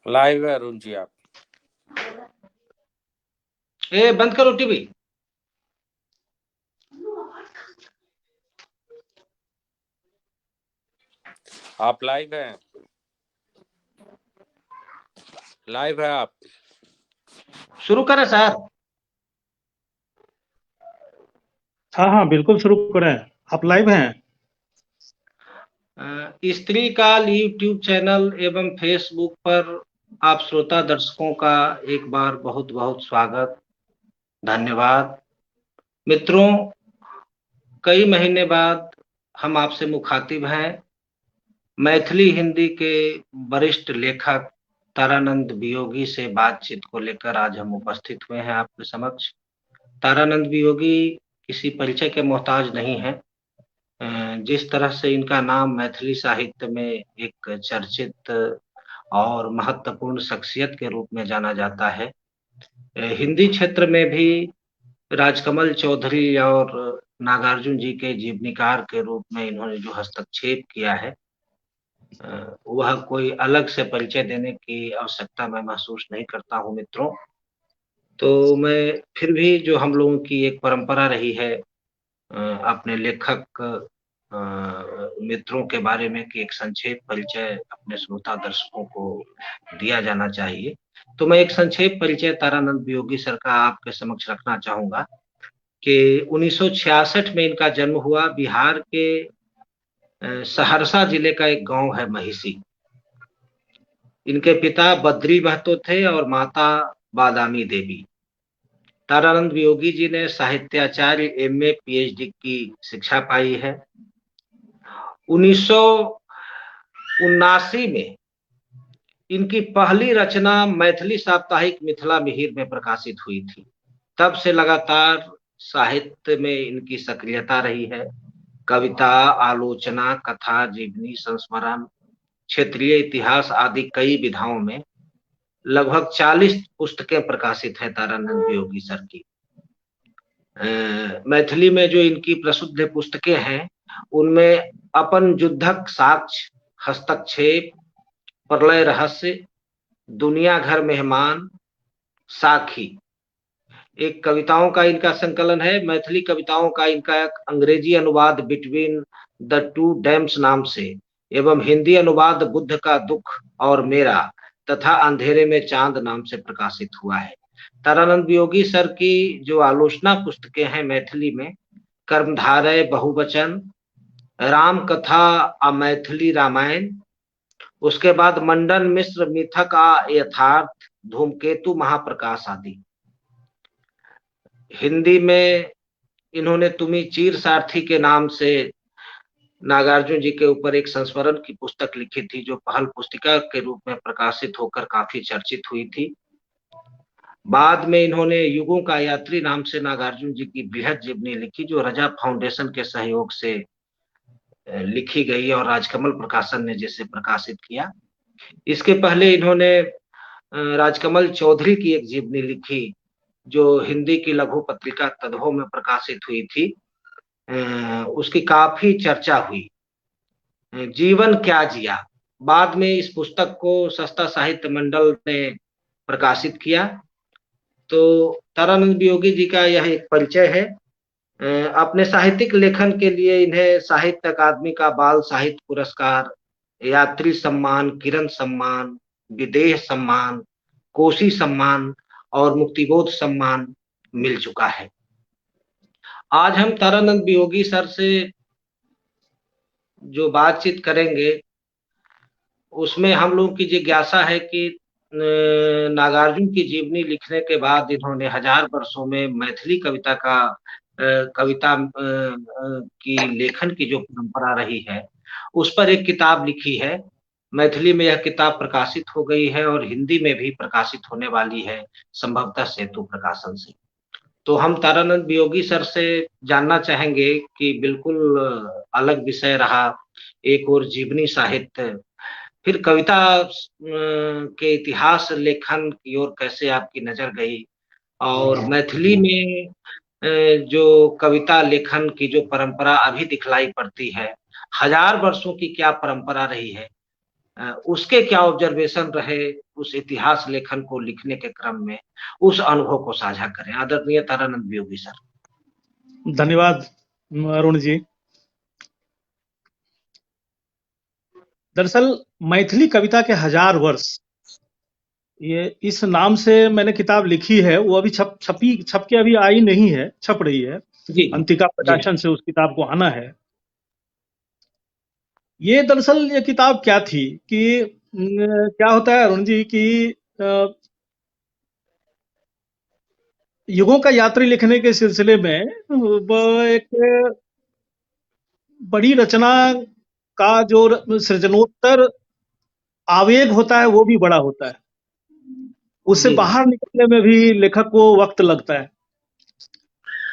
Live है अरुण जी आप। बंद करो टीवी। आप लाइव हैं, लाइव है आप। शुरू करें सर? हाँ बिल्कुल शुरू करें, आप लाइव हैं। स्त्री काल यूट्यूब चैनल एवं फेसबुक पर आप श्रोता दर्शकों का एक बार बहुत बहुत स्वागत, धन्यवाद। मित्रों, कई महीने बाद हम आपसे मुखातिब हैं। मैथिली हिंदी के वरिष्ठ लेखक तारानंद वियोगी से बातचीत को लेकर आज हम उपस्थित हुए हैं आपके समक्ष। तारानंद वियोगी किसी परिचय के मोहताज नहीं है। जिस तरह से इनका नाम मैथिली साहित्य में एक चर्चित और महत्वपूर्ण शख्सियत के रूप में जाना जाता है, हिंदी क्षेत्र में भी राजकमल चौधरी और नागार्जुन जी के जीवनीकार के रूप में इन्होंने जो हस्तक्षेप किया है, वह कोई अलग से परिचय देने की आवश्यकता मैं महसूस नहीं करता हूं मित्रों। तो मैं फिर भी जो हम लोगों की एक परंपरा रही है अपने लेखक मित्रों के बारे में कि एक संक्षेप परिचय अपने श्रोता दर्शकों को दिया जाना चाहिए, तो मैं एक संक्षेप परिचय तारानंद वियोगी सर का आपके समक्ष रखना चाहूंगा कि 1966 में इनका जन्म हुआ। बिहार के सहरसा जिले का एक गांव है महिसी। इनके पिता बद्री महतो थे और माता बादामी देवी। तारानंद वियोगी जी ने साहित्याचार्य एमए पीएचडी की शिक्षा पाई है। 1979 में इनकी पहली रचना मैथिली साप्ताहिक मिथिला मिहिर में प्रकाशित हुई थी। तब से लगातार साहित्य में इनकी सक्रियता रही है। कविता, आलोचना, कथा, जीवनी, संस्मरण, क्षेत्रीय इतिहास आदि कई विधाओं में लगभग 40 पुस्तकें प्रकाशित हैं तारानंद वियोगी सर की। मैथिली में जो इनकी प्रसिद्ध पुस्तकें हैं उनमें अपन युद्धक साक्ष्य, हस्तक्षेप, प्रलय रहस्य, दुनिया घर मेहमान, साखी, एक कविताओं का इनका संकलन है। मैथिली कविताओं का इनका एक अंग्रेजी अनुवाद बिटवीन द टू डैम्स नाम से एवं हिंदी अनुवाद बुद्ध का दुख और मेरा तथा अंधेरे में चांद नाम से प्रकाशित हुआ है। तारानंद वियोगी सर की जो आलोचना पुस्तकें हैं मैथिली में, कर्मधारय बहुवचन, राम कथा अमैथिली रामायण, उसके बाद मंडन मिश्र मिथक आ यथार्थ, धूमकेतु महाप्रकाश आदि। हिंदी में इन्होंने तुम्ही चीर सारथी के नाम से नागार्जुन जी के ऊपर एक संस्मरण की पुस्तक लिखी थी जो पहल पुस्तिका के रूप में प्रकाशित होकर काफी चर्चित हुई थी। बाद में इन्होंने युगों का यात्री नाम से नागार्जुन जी की बृहद जीवनी लिखी जो रजा फाउंडेशन के सहयोग से लिखी गई और राजकमल प्रकाशन ने जिसे प्रकाशित किया। इसके पहले इन्होंने राजकमल चौधरी की एक जीवनी लिखी जो हिंदी की लघु पत्रिका तदहो में प्रकाशित हुई थी। उसकी काफी चर्चा हुई, जीवन क्या जिया। बाद में इस पुस्तक को सस्ता साहित्य मंडल ने प्रकाशित किया। तो तारानंद वियोगी जी का यह एक परिचय है। अपने साहित्यिक लेखन के लिए इन्हें साहित्य अकादमी का बाल साहित्य पुरस्कार, यात्री सम्मान, किरण सम्मान, विदेह सम्मान, कोसी सम्मान और मुक्तिबोध सम्मान मिल चुका है। आज हम तारानंद वियोगी सर से जो बातचीत करेंगे उसमें हम लोग की जिज्ञासा है कि नागार्जुन की जीवनी लिखने के बाद इन्होंने 1000 वर्षों में मैथिली कविता की लेखन की जो परंपरा रही है उस पर एक किताब लिखी है। मैथिली में यह किताब प्रकाशित हो गई है और हिंदी में भी प्रकाशित होने वाली है, संभवतः सेतु प्रकाशन से। तो हम तारानंद वियोगी सर से जानना चाहेंगे कि बिल्कुल अलग विषय रहा, एक और जीवनी साहित्य, फिर कविता के इतिहास लेखन की ओर कैसे आपकी नजर गई और मैथिली में जो कविता लेखन की जो परंपरा अभी दिखलाई पड़ती है, 1000 वर्षों की क्या परंपरा रही है, उसके क्या ऑब्जर्वेशन रहे उस इतिहास लेखन को लिखने के क्रम में, उस अनुभव को साझा करें। आदरणीय तारानंद वियोगी सर। धन्यवाद अरुण जी। दरअसल मैथिली कविता के 1000 वर्ष, ये इस नाम से मैंने किताब लिखी है। वो अभी छप के अभी आई नहीं है, छप रही है। जी अंतिका जी प्रकाशन से उस किताब को आना है। ये दरअसल ये किताब क्या थी कि क्या होता है अरुण जी कि अ, युगों का यात्री लिखने के सिलसिले में एक बड़ी रचना का जो सृजनोत्तर आवेग होता है वो भी बड़ा होता है। उससे जी बाहर निकलने में भी लेखक को वक्त लगता है।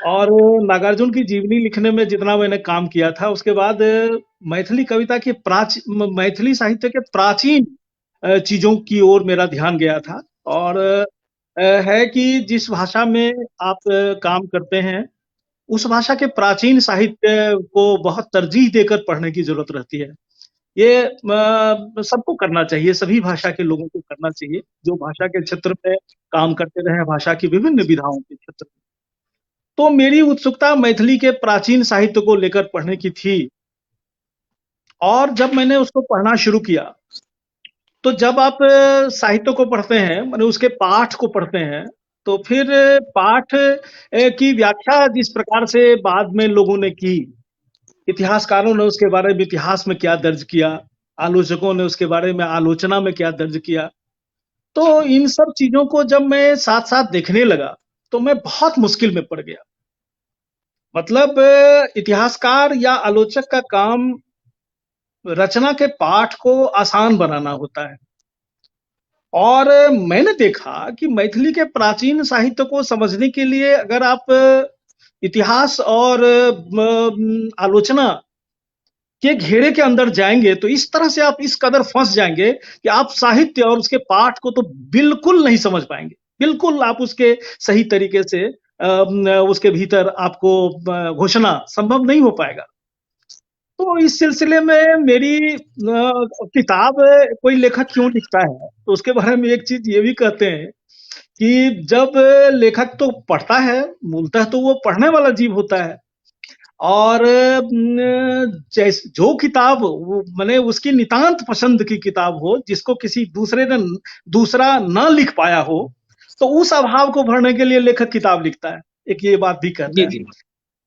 और नागार्जुन की जीवनी लिखने में जितना मैंने काम किया था, उसके बाद मैथिली कविता के मैथिली साहित्य के प्राचीन चीजों की ओर मेरा ध्यान गया था। और है कि जिस भाषा में आप काम करते हैं, उस भाषा के प्राचीन साहित्य को बहुत तरजीह देकर पढ़ने की जरूरत रहती है। ये सबको करना चाहिए, सभी भाषा के लोगों को करना चाहिए जो भाषा के क्षेत्र में काम करते रहे, भाषा की विभिन्न विधाओं के क्षेत्र में। तो मेरी उत्सुकता मैथिली के प्राचीन साहित्य को लेकर पढ़ने की थी। और जब मैंने उसको पढ़ना शुरू किया, तो जब आप साहित्य को पढ़ते हैं, माने उसके पाठ को पढ़ते हैं, तो फिर पाठ की व्याख्या जिस प्रकार से बाद में लोगों ने की, इतिहासकारों ने उसके बारे में इतिहास में क्या दर्ज किया, आलोचकों ने उसके बारे में आलोचना में क्या दर्ज किया, तो इन सब चीजों को जब मैं साथ साथ देखने लगा, तो मैं बहुत मुश्किल में पड़ गया। मतलब इतिहासकार या आलोचक का काम रचना के पाठ को आसान बनाना होता है। और मैंने देखा कि मैथिली के प्राचीन साहित्य को समझने के लिए अगर आप इतिहास और आलोचना के घेरे के अंदर जाएंगे, तो इस तरह से आप इस कदर फंस जाएंगे कि आप साहित्य और उसके पाठ को तो बिल्कुल नहीं समझ पाएंगे। बिल्कुल आप उसके सही तरीके से उसके भीतर आपको घुसना संभव नहीं हो पाएगा। तो इस सिलसिले में मेरी किताब कोई लेखक क्यों लिखता है, तो उसके बारे में एक चीज ये भी कहते हैं कि जब लेखक तो पढ़ता है, मूलतः तो वो पढ़ने वाला जीव होता है। और जैसे जो किताब वो मैंने उसकी नितांत पसंद की किताब हो, जिसको किसी दूसरे ने दूसरा न लिख पाया हो, तो उस अभाव को भरने के लिए लेखक किताब लिखता है। एक ये बात भी कहता जी है। जी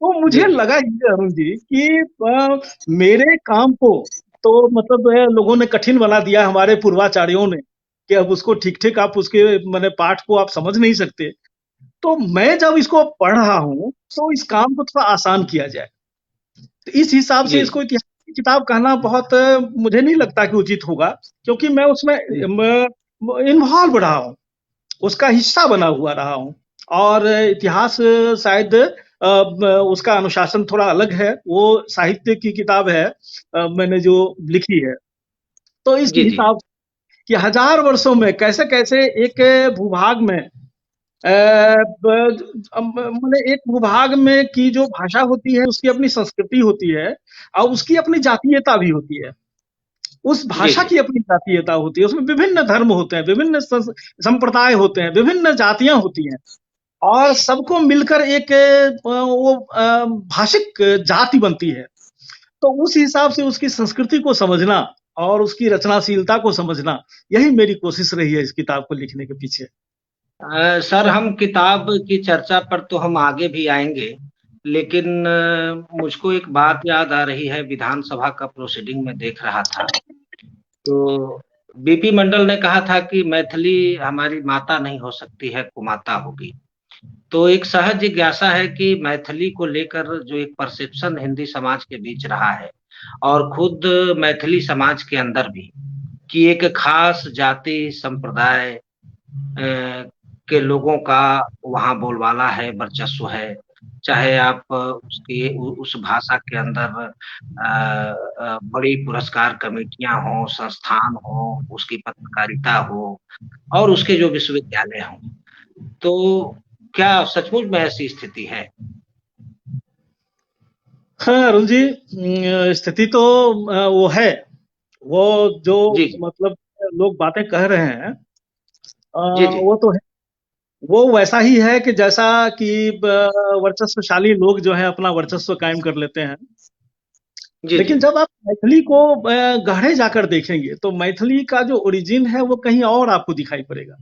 तो जी मुझे जी लगा ये अरुण जी कि मेरे काम को तो मतलब लोगों ने कठिन बना दिया, हमारे पूर्वाचार्यों ने, कि अब उसको ठीक ठीक आप उसके मैंने पाठ को आप समझ नहीं सकते। तो मैं जब इसको पढ़ रहा हूँ, तो इस काम को थोड़ा आसान किया जाए। तो इस हिसाब से जी इसको इतिहास की किताब कहना बहुत मुझे नहीं लगता कि उचित होगा, क्योंकि मैं उसमें जी इन्वॉल्व रहा हूँ, उसका हिस्सा बना हुआ रहा हूँ। और इतिहास शायद उसका अनुशासन थोड़ा अलग है, वो साहित्य की किताब है मैंने जो लिखी है। तो इस जी जी हिसाब कि 1000 वर्षों में कैसे कैसे एक भूभाग में मैंने एक भूभाग में की जो भाषा होती है, उसकी अपनी संस्कृति होती है और उसकी अपनी जातीयता भी होती है। उस जी भाषा जी की अपनी जातीयता होती है, उसमें विभिन्न धर्म होते हैं, विभिन्न संप्रदाय होते हैं, विभिन्न जातियां होती हैं। और सबको मिलकर एक वो भाषिक जाति बनती है। तो उस हिसाब से उसकी संस्कृति को समझना और उसकी रचनाशीलता को समझना, यही मेरी कोशिश रही है इस किताब को लिखने के पीछे। सर, हम किताब की चर्चा पर तो हम आगे भी आएंगे, लेकिन मुझको एक बात याद आ रही है। विधानसभा का प्रोसीडिंग में देख रहा था, तो बीपी मंडल ने कहा था कि मैथिली हमारी माता नहीं हो सकती है, कुमाता होगी। तो एक सहज जिज्ञासा है कि मैथिली को लेकर जो एक परसेप्शन हिंदी समाज के बीच रहा है, और खुद मैथिली समाज के अंदर भी, कि एक खास जाति संप्रदाय के लोगों का वहाँ बोलबाला है, वर्चस्व है। चाहे आप उसकी उस भाषा के अंदर बड़ी पुरस्कार कमेटियां हो, संस्थान हो, उसकी पत्रकारिता हो, और उसके जो विश्वविद्यालय हों। तो क्या सचमुच में ऐसी स्थिति है? हाँ अरुण जी, स्थिति तो वो है, वो जो जी जी मतलब लोग बातें कह रहे हैं, जी जी वो तो है। वो वैसा ही है कि जैसा कि वर्चस्वशाली लोग जो है अपना वर्चस्व कायम कर लेते हैं। जी जी लेकिन जब आप मैथिली को गहरे जाकर देखेंगे तो मैथिली का जो ओरिजिन है वो कहीं और आपको दिखाई पड़ेगा।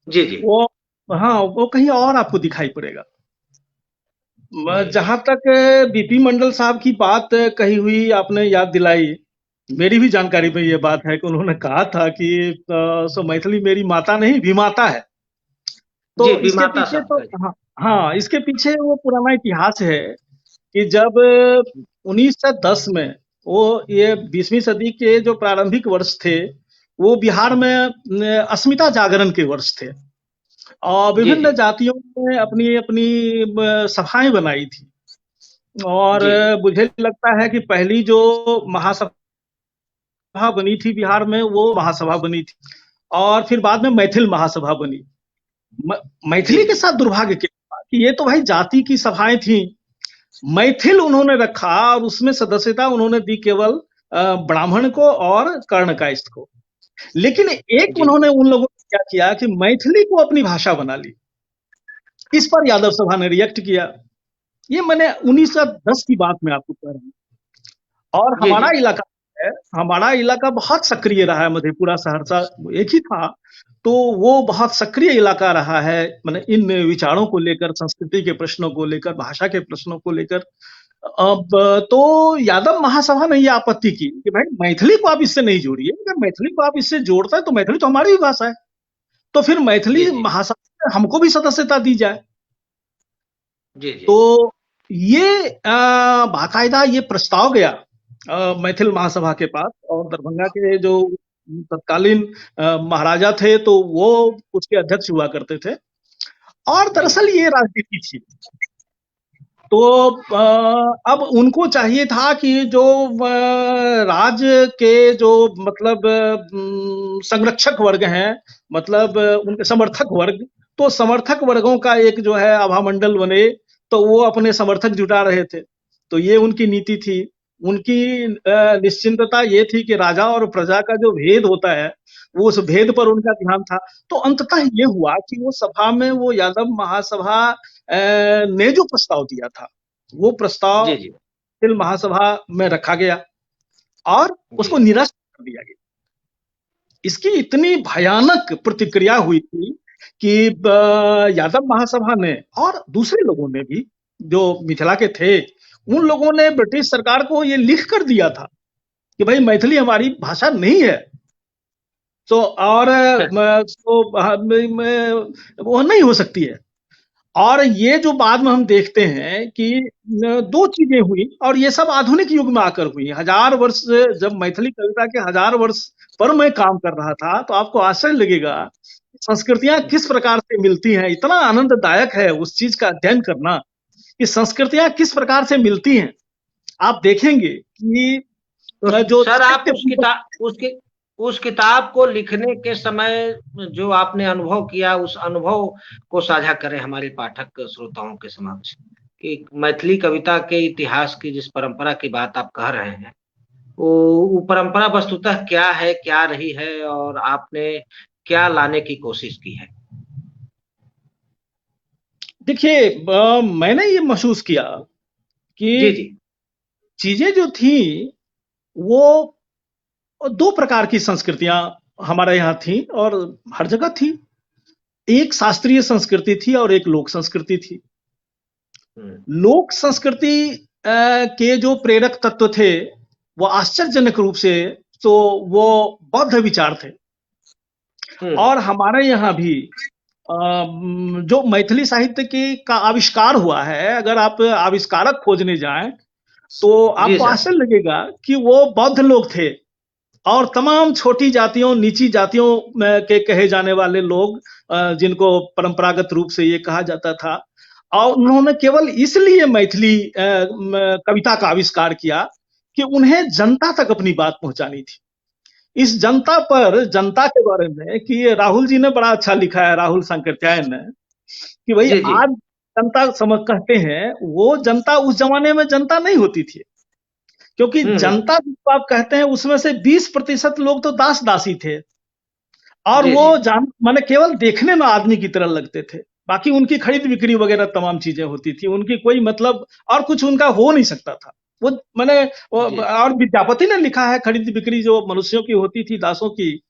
जी जी वो, हाँ, वो कहीं और आपको दिखाई पड़ेगा। जी जहां तक बीपी मंडल साहब की बात कही हुई आपने याद दिलाई, मेरी भी जानकारी में ये बात है कि उन्होंने कहा था कि सो मैथिली मेरी माता नहीं विमाता है। तो जी, इसके विमाता पीछे शब्द तो, का जी। हाँ, हाँ, इसके पीछे वो पुराना इतिहास है कि जब 1910 में वो ये 20वीं सदी के जो प्रारंभिक वर्ष थे, वो बिहार में अस्मिता जागरण के वर्ष थे और जी विभिन्न जी जातियों ने अपनी अपनी सभाएं बनाई थी। और जी जी मुझे लगता है कि पहली जो महासभा बनी थी बिहार में वो महासभा बनी थी और फिर बाद में मैथिल महासभा बनी। म- जी मैथिली के जी साथ दुर्भाग्य क्या था कि ये तो भाई जाति की सभाएं थी। मैथिल उन्होंने रखा और उसमें सदस्यता उन्होंने दी केवल ब्राह्मण को और कर्ण कायस्थ को। लेकिन एक जी उन्होंने उन लोगों ने क्या किया कि मैथिली को अपनी भाषा बना ली। इस पर यादव सभा ने रिएक्ट किया। ये मैंने 1910 की बात में आपको कह रहा हूँ। और जी जी हमारा इलाका बहुत सक्रिय रहा है, मधेपुरा सहरसा एक ही था। तो वो बहुत सक्रिय इलाका रहा है, मैंने इन विचारों को लेकर, संस्कृति के प्रश्नों को लेकर, भाषा के प्रश्नों को लेकर। अब तो यादव महासभा ने ये आपत्ति की कि भाई मैथिली को आप इससे नहीं जोड़िए, अगर मैथिली को आप इससे जोड़ता है तो मैथिली तो हमारी भी भाषा है, तो फिर जी मैथिली जी महासभा में हमको भी सदस्यता दी जाए। जी जी तो ये बाकायदा ये प्रस्ताव गया मैथिल महासभा के पास और दरभंगा के जो तत्कालीन महाराजा थे तो वो उसके अध्यक्ष हुआ करते थे। और जी दरअसल ये राजनीति थी। तो अब उनको चाहिए था कि जो राज्य के जो मतलब संरक्षक वर्ग हैं, मतलब उनके समर्थक वर्ग, तो समर्थक वर्गों का एक जो है आभा मंडल बने, तो वो अपने समर्थक जुटा रहे थे। तो ये उनकी नीति थी। उनकी निश्चिंतता ये थी कि राजा और प्रजा का जो भेद होता है, वो उस भेद पर उनका ध्यान था। तो अंततः ये हुआ कि वो सभा में वो यादव महासभा ने जो प्रस्ताव दिया था, वो प्रस्ताव जी जी फिर महासभा में रखा गया और जी उसको निरस्त कर दिया गया। इसकी इतनी भयानक प्रतिक्रिया हुई थी कि यादव महासभा ने और दूसरे लोगों ने भी, जो मिथिला के थे, उन लोगों ने ब्रिटिश सरकार को ये लिख कर दिया था कि भाई मैथिली हमारी भाषा नहीं है। तो और वो नहीं हो सकती है। और ये जो बाद में हम देखते हैं कि दो चीजें हुई और ये सब आधुनिक युग में आकर हुई। 1000 वर्ष, जब मैथिली कविता के 1000 वर्ष पर मैं काम कर रहा था तो आपको आश्चर्य लगेगा संस्कृतियां किस प्रकार से मिलती हैं। इतना आनंददायक है उस चीज का अध्ययन करना कि संस्कृतियां किस प्रकार से मिलती हैं। आप देखेंगे कि तो जो सर, आप साहित्य, उस किताब को लिखने के समय जो आपने अनुभव किया, उस अनुभव को साझा करें हमारे पाठक श्रोताओं के समक्ष कि मैथिली कविता के इतिहास की जिस परंपरा की बात आप कह रहे हैं, वो परंपरा वस्तुतः क्या है, क्या रही है और आपने क्या लाने की कोशिश की है? देखिए, मैंने ये महसूस किया जी कि जी चीजें जो थी वो दो प्रकार की संस्कृतियां हमारे यहाँ थी और हर जगह थी। एक शास्त्रीय संस्कृति थी और एक लोक संस्कृति थी। हम्म लोक संस्कृति के जो प्रेरक तत्व थे वो आश्चर्यजनक रूप से तो वो बौद्ध विचार थे। हम्म और हमारे यहाँ भी जो मैथिली साहित्य की का आविष्कार हुआ है, अगर आप आविष्कारक खोजने जाएं तो जी आपको सर। आश्चर्य लगेगा कि वो बौद्ध लोग थे। और तमाम छोटी जातियों, नीची जातियों के कहे जाने वाले लोग, जिनको परंपरागत रूप से ये कहा जाता था, और उन्होंने केवल इसलिए मैथिली कविता का आविष्कार किया कि उन्हें जनता तक अपनी बात पहुंचानी थी। इस जनता पर, जनता के बारे में, कि ये राहुल जी ने बड़ा अच्छा लिखा है, राहुल सांकृत्यायन ने, कि भाई जी जी आज जनता समझ कहते हैं, वो जनता उस जमाने में जनता नहीं होती थी, क्योंकि हम्म। जनता जिसको आप कहते हैं उसमें से 20% लोग तो दास दासी थे, और जी वो जी जान माने केवल देखने में आदमी की तरह लगते थे। बाकी उनकी खरीद बिक्री वगैरह तमाम चीजें होती थी, उनकी कोई मतलब और कुछ उनका हो नहीं सकता था। वो मैंने जी और विद्यापति ने लिखा है, खरीद बिक्री जो मनुष्यों की होती थी, दासों की।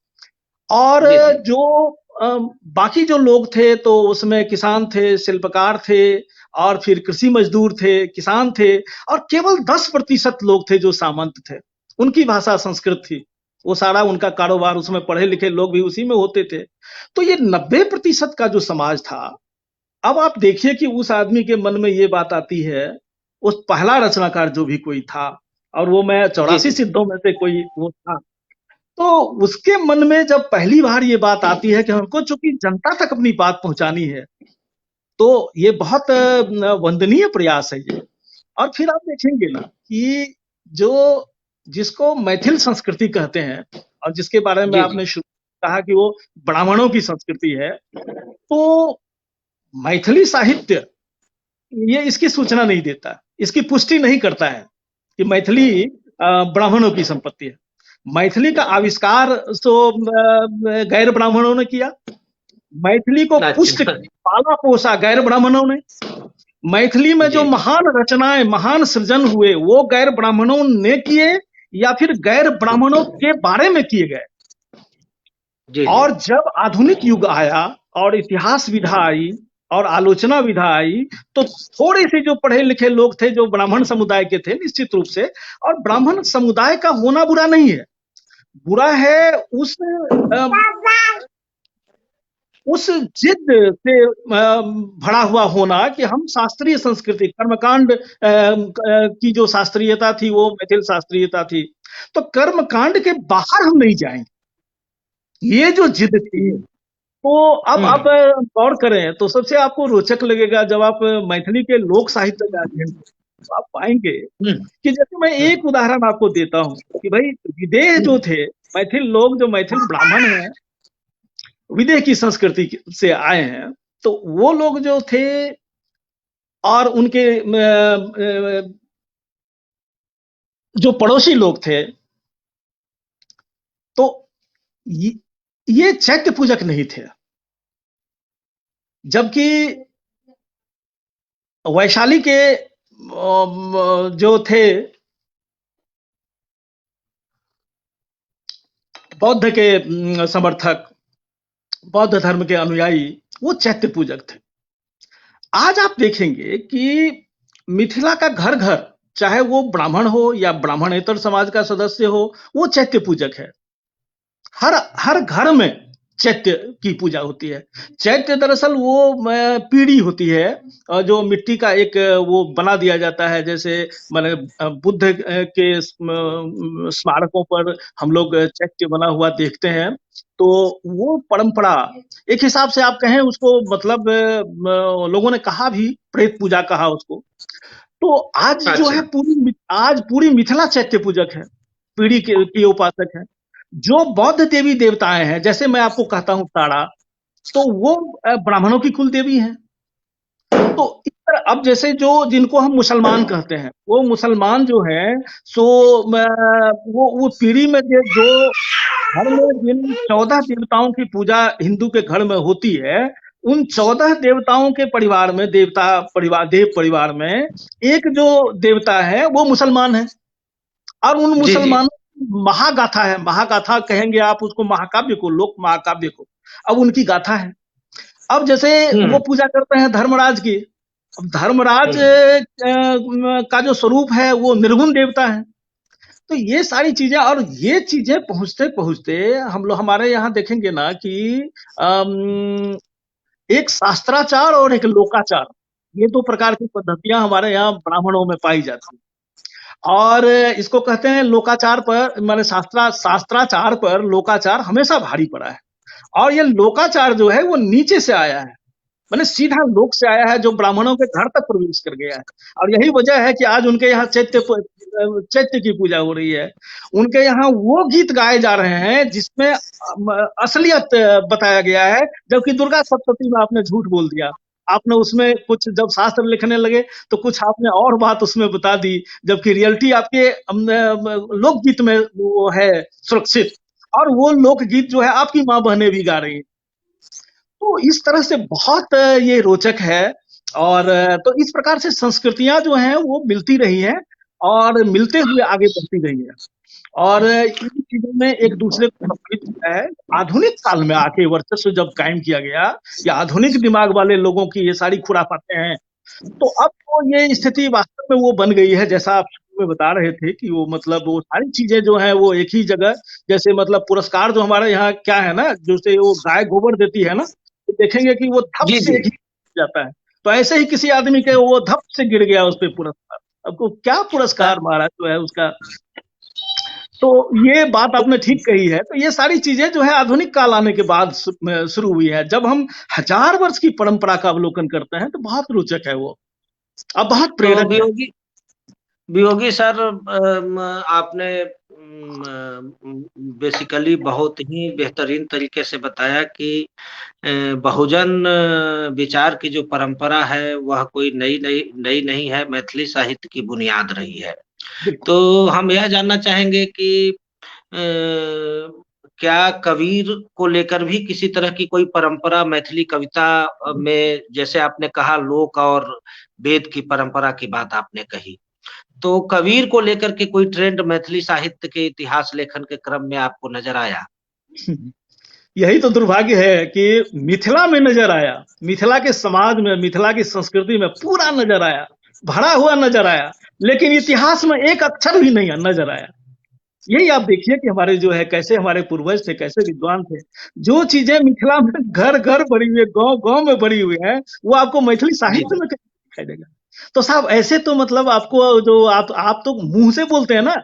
और जी जी जो बाकी जो लोग थे तो उसमें किसान थे, शिल्पकार थे, और फिर कृषि मजदूर थे, किसान थे, और केवल 10% लोग थे जो सामंत थे। उनकी भाषा संस्कृत थी, वो सारा उनका कारोबार, उसमें पढ़े लिखे लोग भी उसी में होते थे। तो ये 90% का जो समाज था, अब आप देखिए कि उस आदमी के मन में ये बात आती है, उस पहला रचनाकार जो भी कोई था, और वो मैं जी 84 जी सिद्धों में से कोई वो था, तो उसके मन में जब पहली बार ये बात आती है कि हमको चूंकि जनता तक अपनी बात पहुंचानी है, तो ये बहुत वंदनीय प्रयास है ये। और फिर आप देखेंगे ना कि जो जिसको मैथिल संस्कृति कहते हैं, और जिसके बारे में जी जी आपने शुरू कहा कि वो ब्राह्मणों की संस्कृति है, तो मैथिली साहित्य ये इसकी सूचना नहीं देता, इसकी पुष्टि नहीं करता है कि मैथिली ब्राह्मणों की संपत्ति है। मैथिली का आविष्कार तो गैर ब्राह्मणों ने किया, मैथिली को पुष्ट अच्छा पाला पोसा गैर ब्राह्मणों ने, मैथिली में जो जी महान रचनाएं, महान सृजन हुए, वो गैर ब्राह्मणों ने किए या फिर गैर ब्राह्मणों के बारे में किए गए। जी जी और जब आधुनिक युग आया और इतिहास विधा आई और आलोचना विधा आई, तो थोड़े से जो पढ़े लिखे लोग थे, जो ब्राह्मण समुदाय के थे निश्चित रूप से, और ब्राह्मण समुदाय का होना बुरा नहीं है, बुरा है उस जिद से भरा हुआ होना कि हम शास्त्रीय संस्कृति, कर्मकांड की जो शास्त्रीयता थी वो मैथिल शास्त्रीयता थी, तो कर्मकांड के बाहर हम नहीं जाएंगे, ये जो जिद थी। तो अब आप हम्म गौर करें तो सबसे आपको रोचक लगेगा जब आप मैथिली के लोक साहित्य का अध्ययन करें, तो आप पाएंगे हम्म कि जैसे मैं एक उदाहरण आपको देता हूं कि भाई विदेह जो थे, मैथिल लोग जो मैथिल ब्राह्मण हैं, विदेह की संस्कृति से आए हैं, तो वो लोग जो थे और उनके जो पड़ोसी लोग थे, तो ये चैत्य पूजक नहीं थे, जबकि वैशाली के जो थे बौद्ध के समर्थक, बौद्ध धर्म के अनुयायी, वो चैत्य पूजक थे। आज आप देखेंगे कि मिथिला का घर घर, चाहे वो ब्राह्मण हो या ब्राह्मणेतर समाज का सदस्य हो, वो चैत्य पूजक है। हर हर घर में चैत्य की पूजा होती है। चैत्य दरअसल वो पीढ़ी होती है, जो मिट्टी का एक वो बना दिया जाता है, जैसे माने बुद्ध के स्मारकों पर हम लोग चैत्य बना हुआ देखते हैं। तो वो परंपरा एक हिसाब से आप कहें उसको, मतलब लोगों ने कहा भी प्रेत पूजा कहा उसको। तो आज जो अच्छा है आज पूरी मिथिला चैत्य पूजक है, पीढ़ी की उपासक है। जो बौद्ध देवी देवताएं हैं, जैसे मैं आपको कहता हूं तारा, तो वो ब्राह्मणों की कुल देवी हैं। तो इस तरह अब जैसे जो जिनको हम मुसलमान कहते हैं, वो मुसलमान जो है, सो वो पीढ़ी में जो घर में जिन 14 देवताओं की पूजा हिंदू के घर में होती है, उन 14 देवताओं के परिवार में, देव परिवार में एक जो देवता है वो मुसलमान है। और उन जी जी मुसलमानों की महागाथा है, महागाथा कहेंगे आप उसको, महाकाव्य को, लोक महाकाव्य को, अब उनकी गाथा है। अब जैसे वो हम्म पूजा करते हैं धर्मराज की, अब धर्मराज हम्म का जो स्वरूप है वो निर्गुण देवता है। तो ये सारी चीजें, और ये चीजें पहुंचते पहुंचते हम लोग हमारे यहाँ देखेंगे ना कि अम, एक शास्त्राचार और एक लोकाचार, ये दो प्रकार की पद्धतियां हमारे यहाँ ब्राह्मणों में पाई जाती हैं। और इसको कहते हैं लोकाचार पर, माने शास्त्राचार पर लोकाचार हमेशा भारी पड़ा है। और ये लोकाचार जो है वो नीचे से आया है, माने सीधा लोक से आया है, जो ब्राह्मणों के घर तक प्रवेश कर गया है। और यही वजह है कि आज उनके यहाँ चैत्य की पूजा हो रही है। उनके यहाँ वो गीत गाए जा रहे हैं जिसमें असलियत बताया गया है, जबकि दुर्गा सप्तशती में आपने झूठ बोल दिया। आपने उसमें कुछ जब शास्त्र लिखने लगे तो कुछ आपने और बात उसमें बता दी, जबकि रियलिटी आपके लोकगीत में वो है सुरक्षित, और वो लोकगीत जो है आपकी माँ बहनें भी गा रही हैं। तो इस तरह से बहुत ये रोचक है। और तो इस प्रकार से संस्कृतियां जो हैं वो मिलती रही हैं और मिलते हुए आगे बढ़ती रही है। और इन चीजों में एक दूसरे को प्रभावित किया है। आधुनिक काल में आके वर्चस्व जब कायम किया गया, या आधुनिक दिमाग वाले लोगों की ये सारी खुराफातें हैं, तो अब तो ये स्थिति वास्तव में वो बन गई है, जैसा आप शुरू में बता रहे थे कि वो मतलब वो सारी चीजें जो है वो एक ही जगह, जैसे मतलब पुरस्कार जो हमारे यहाँ क्या है ना, जैसे वो गाय गोबर देती है ना, तो देखेंगे कि वो धप जी से जी। एक ही जाता है। तो ऐसे ही किसी आदमी के वो धप से गिर गया उस पे पुरस्कार, अब को क्या पुरस्कार महाराज जो है उसका। तो ये बात आपने ठीक कही है। तो ये सारी चीजें जो है आधुनिक काल आने के बाद शुरू हुई है। जब हम 1000 वर्ष की परंपरा का अवलोकन करते हैं तो बहुत रोचक है वो, अब बहुत तो प्रेरक है। वियोगी वियोगी सर, आपने बेसिकली बहुत ही बेहतरीन तरीके से बताया कि बहुजन विचार की जो परंपरा है वह कोई नई नई नई नहीं है, मैथिली साहित्य की बुनियाद रही है। बिल्कुल। तो हम यह जानना चाहेंगे कि क्या कबीर को लेकर भी किसी तरह की कोई परंपरा मैथिली कविता में, जैसे आपने कहा लोक और वेद की परंपरा की बात आपने कही, तो कबीर को लेकर के कोई ट्रेंड मैथिली साहित्य के इतिहास लेखन के क्रम में आपको नजर आया? यही तो दुर्भाग्य है कि मिथिला में नजर आया, मिथिला के समाज में, मिथिला की संस्कृति में पूरा नजर आया, भरा हुआ नजर आया, लेकिन इतिहास में एक अक्षर भी नहीं नजर आया। यही आप देखिए कि हमारे जो है कैसे हमारे पूर्वज थे, कैसे विद्वान थे। जो चीजें मिथिला में घर घर बड़ी हुई है, गांव गांव में बड़ी हुई है, वो आपको मैथिली जी साहित्य जी। में कैसे दिखाई देगा। तो साहब ऐसे तो मतलब आपको जो आप तो मुंह से बोलते हैं ना,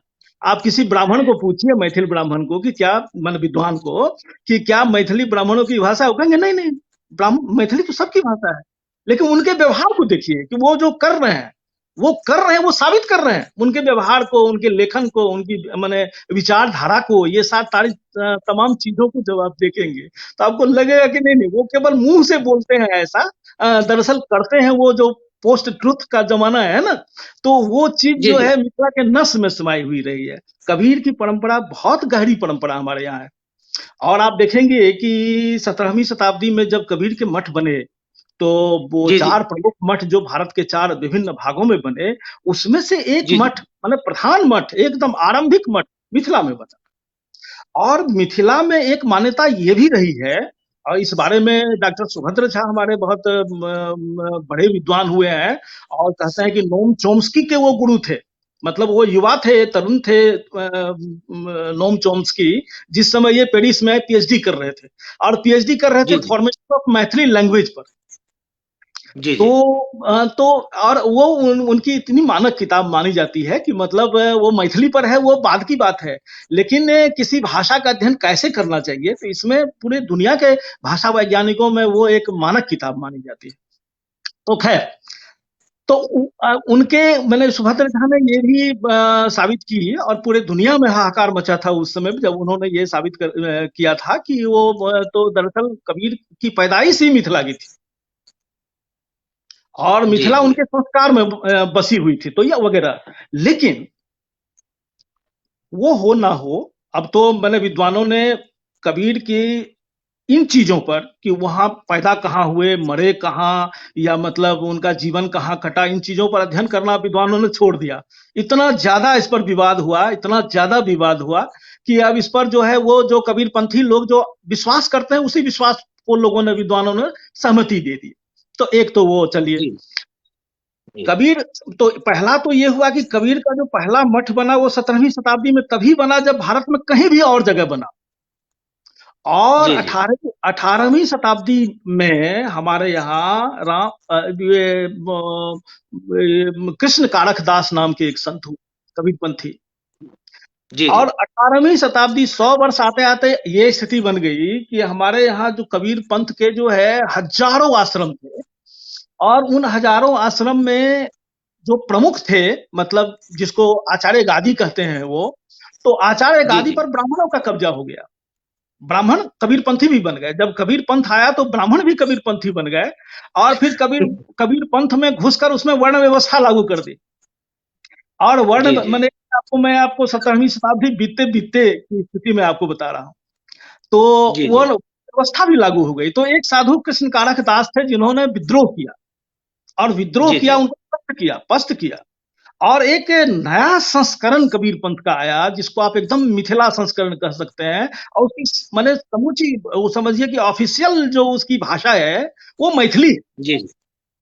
आप किसी ब्राह्मण को पूछिए, मैथिल ब्राह्मण को, कि क्या मन विद्वान को, कि क्या मैथिली ब्राह्मणों की भाषा है, वो कहेंगे नहीं नहीं, ब्राह्मण मैथिली तो सबकी भाषा है। लेकिन उनके व्यवहार को देखिए कि वो जो कर रहे हैं, वो कर रहे हैं, वो साबित कर रहे हैं, उनके व्यवहार को, उनके लेखन को, उनकी माने विचारधारा को, ये सारी तमाम चीजों को जब आप देखेंगे तो आपको लगेगा कि नहीं नहीं, वो केवल मुंह से बोलते हैं ऐसा, दरअसल करते हैं वो जो पोस्ट ट्रुथ का जमाना है ना, तो वो चीज जी जो जी। है मिथिला के नस में समाई हुई रही है। कबीर की परंपरा बहुत गहरी परंपरा हमारे यहाँ है। और आप देखेंगे कि 17वीं शताब्दी में जब कबीर के मठ बने, तो वो जी जी। 4 प्रमुख मठ जो भारत के 4 विभिन्न भागों में बने, उसमें से एक जी जी। मठ, माने प्रधान मठ, एकदम आरंभिक मठ मिथिला में बना। और मिथिला में एक मान्यता ये भी रही है, और इस बारे में डॉक्टर सुभद्र झा हमारे बहुत बड़े विद्वान हुए हैं, और कहते हैं कि नोम चोम्स्की के वो गुरु थे। मतलब वो युवा थे, तरुण थे, नोम चोम्स्की, जिस समय ये पेरिस में पीएचडी कर रहे थे, और पीएचडी कर रहे थे जी जी। फॉर्मेशन ऑफ मैथिली लैंग्वेज पर। जी तो जी। तो और वो उनकी इतनी मानक किताब मानी जाती है कि मतलब वो मैथिली पर है, वो बाद की बात है। लेकिन किसी भाषा का अध्ययन कैसे करना चाहिए, तो इसमें पूरे दुनिया के भाषा वैज्ञानिकों में वो एक मानक किताब मानी जाती है। तो खैर, तो उनके मैंने सुभद्र झा ने ये भी साबित की, और पूरे दुनिया में हाहाकार मचा था उस समय जब उन्होंने ये साबित किया था कि वो तो दरअसल कबीर की पैदाइश ही मिथिला की थी, और जी मिथिला जी। उनके संस्कार में बसी हुई थी, तो यह वगैरह। लेकिन वो हो ना हो, अब तो मैंने विद्वानों ने कबीर की इन चीजों पर, कि वहां पैदा कहाँ हुए, मरे कहाँ, या मतलब उनका जीवन कहाँ कटा, इन चीजों पर अध्ययन करना विद्वानों ने छोड़ दिया। इतना ज्यादा इस पर विवाद हुआ, इतना ज्यादा विवाद हुआ कि अब इस पर जो है वो जो कबीरपंथी लोग जो विश्वास करते हैं, उसी विश्वास को लोगों ने, विद्वानों ने सहमति दे दी। तो एक तो वो चलिए, जी जी। कबीर, तो पहला तो ये हुआ कि कबीर का जो पहला मठ बना वो 17वीं शताब्दी में तभी बना जब भारत में कहीं भी और जगह बना। और जी जी। 18वीं शताब्दी में हमारे यहाँ कृष्ण कारख दास नाम के एक संत हुए, कबीरपंथी। जी जी। और 18वीं शताब्दी 100 वर्ष आते आते ये स्थिति बन गई कि हमारे यहाँ जो कबीर पंथ के जो है हजारों आश्रम थे, और उन हजारों आश्रम में जो प्रमुख थे, मतलब जिसको आचार्य गादी कहते हैं वो, तो आचार्य जी गादी जी। पर ब्राह्मणों का कब्जा हो गया। ब्राह्मण कबीरपंथी भी बन गए। जब कबीर पंथ आया तो ब्राह्मण भी कबीरपंथी बन गए और फिर कबीर कबीर पंथ में घुसकर उसमें वर्ण व्यवस्था लागू कर दी। और वर्ण जी जी मैंने मैं आपको 17वीं शताब्दी बीतते बीतते की स्थिति में आपको बता रहा हूँ। तो जी वो जी व्यवस्था भी लागू हो गई। तो एक साधु कृष्ण कारक दास थे जिन्होंने विद्रोह किया और विद्रोह जी किया, जी उनको पस्त किया और एक नया संस्करण कबीर पंथ का आया जिसको आप एकदम मिथिला संस्करण कह सकते हैं। और उसकी मैंने समूची वो समझिए कि ऑफिशियल जो उसकी भाषा है वो मैथिली है। जी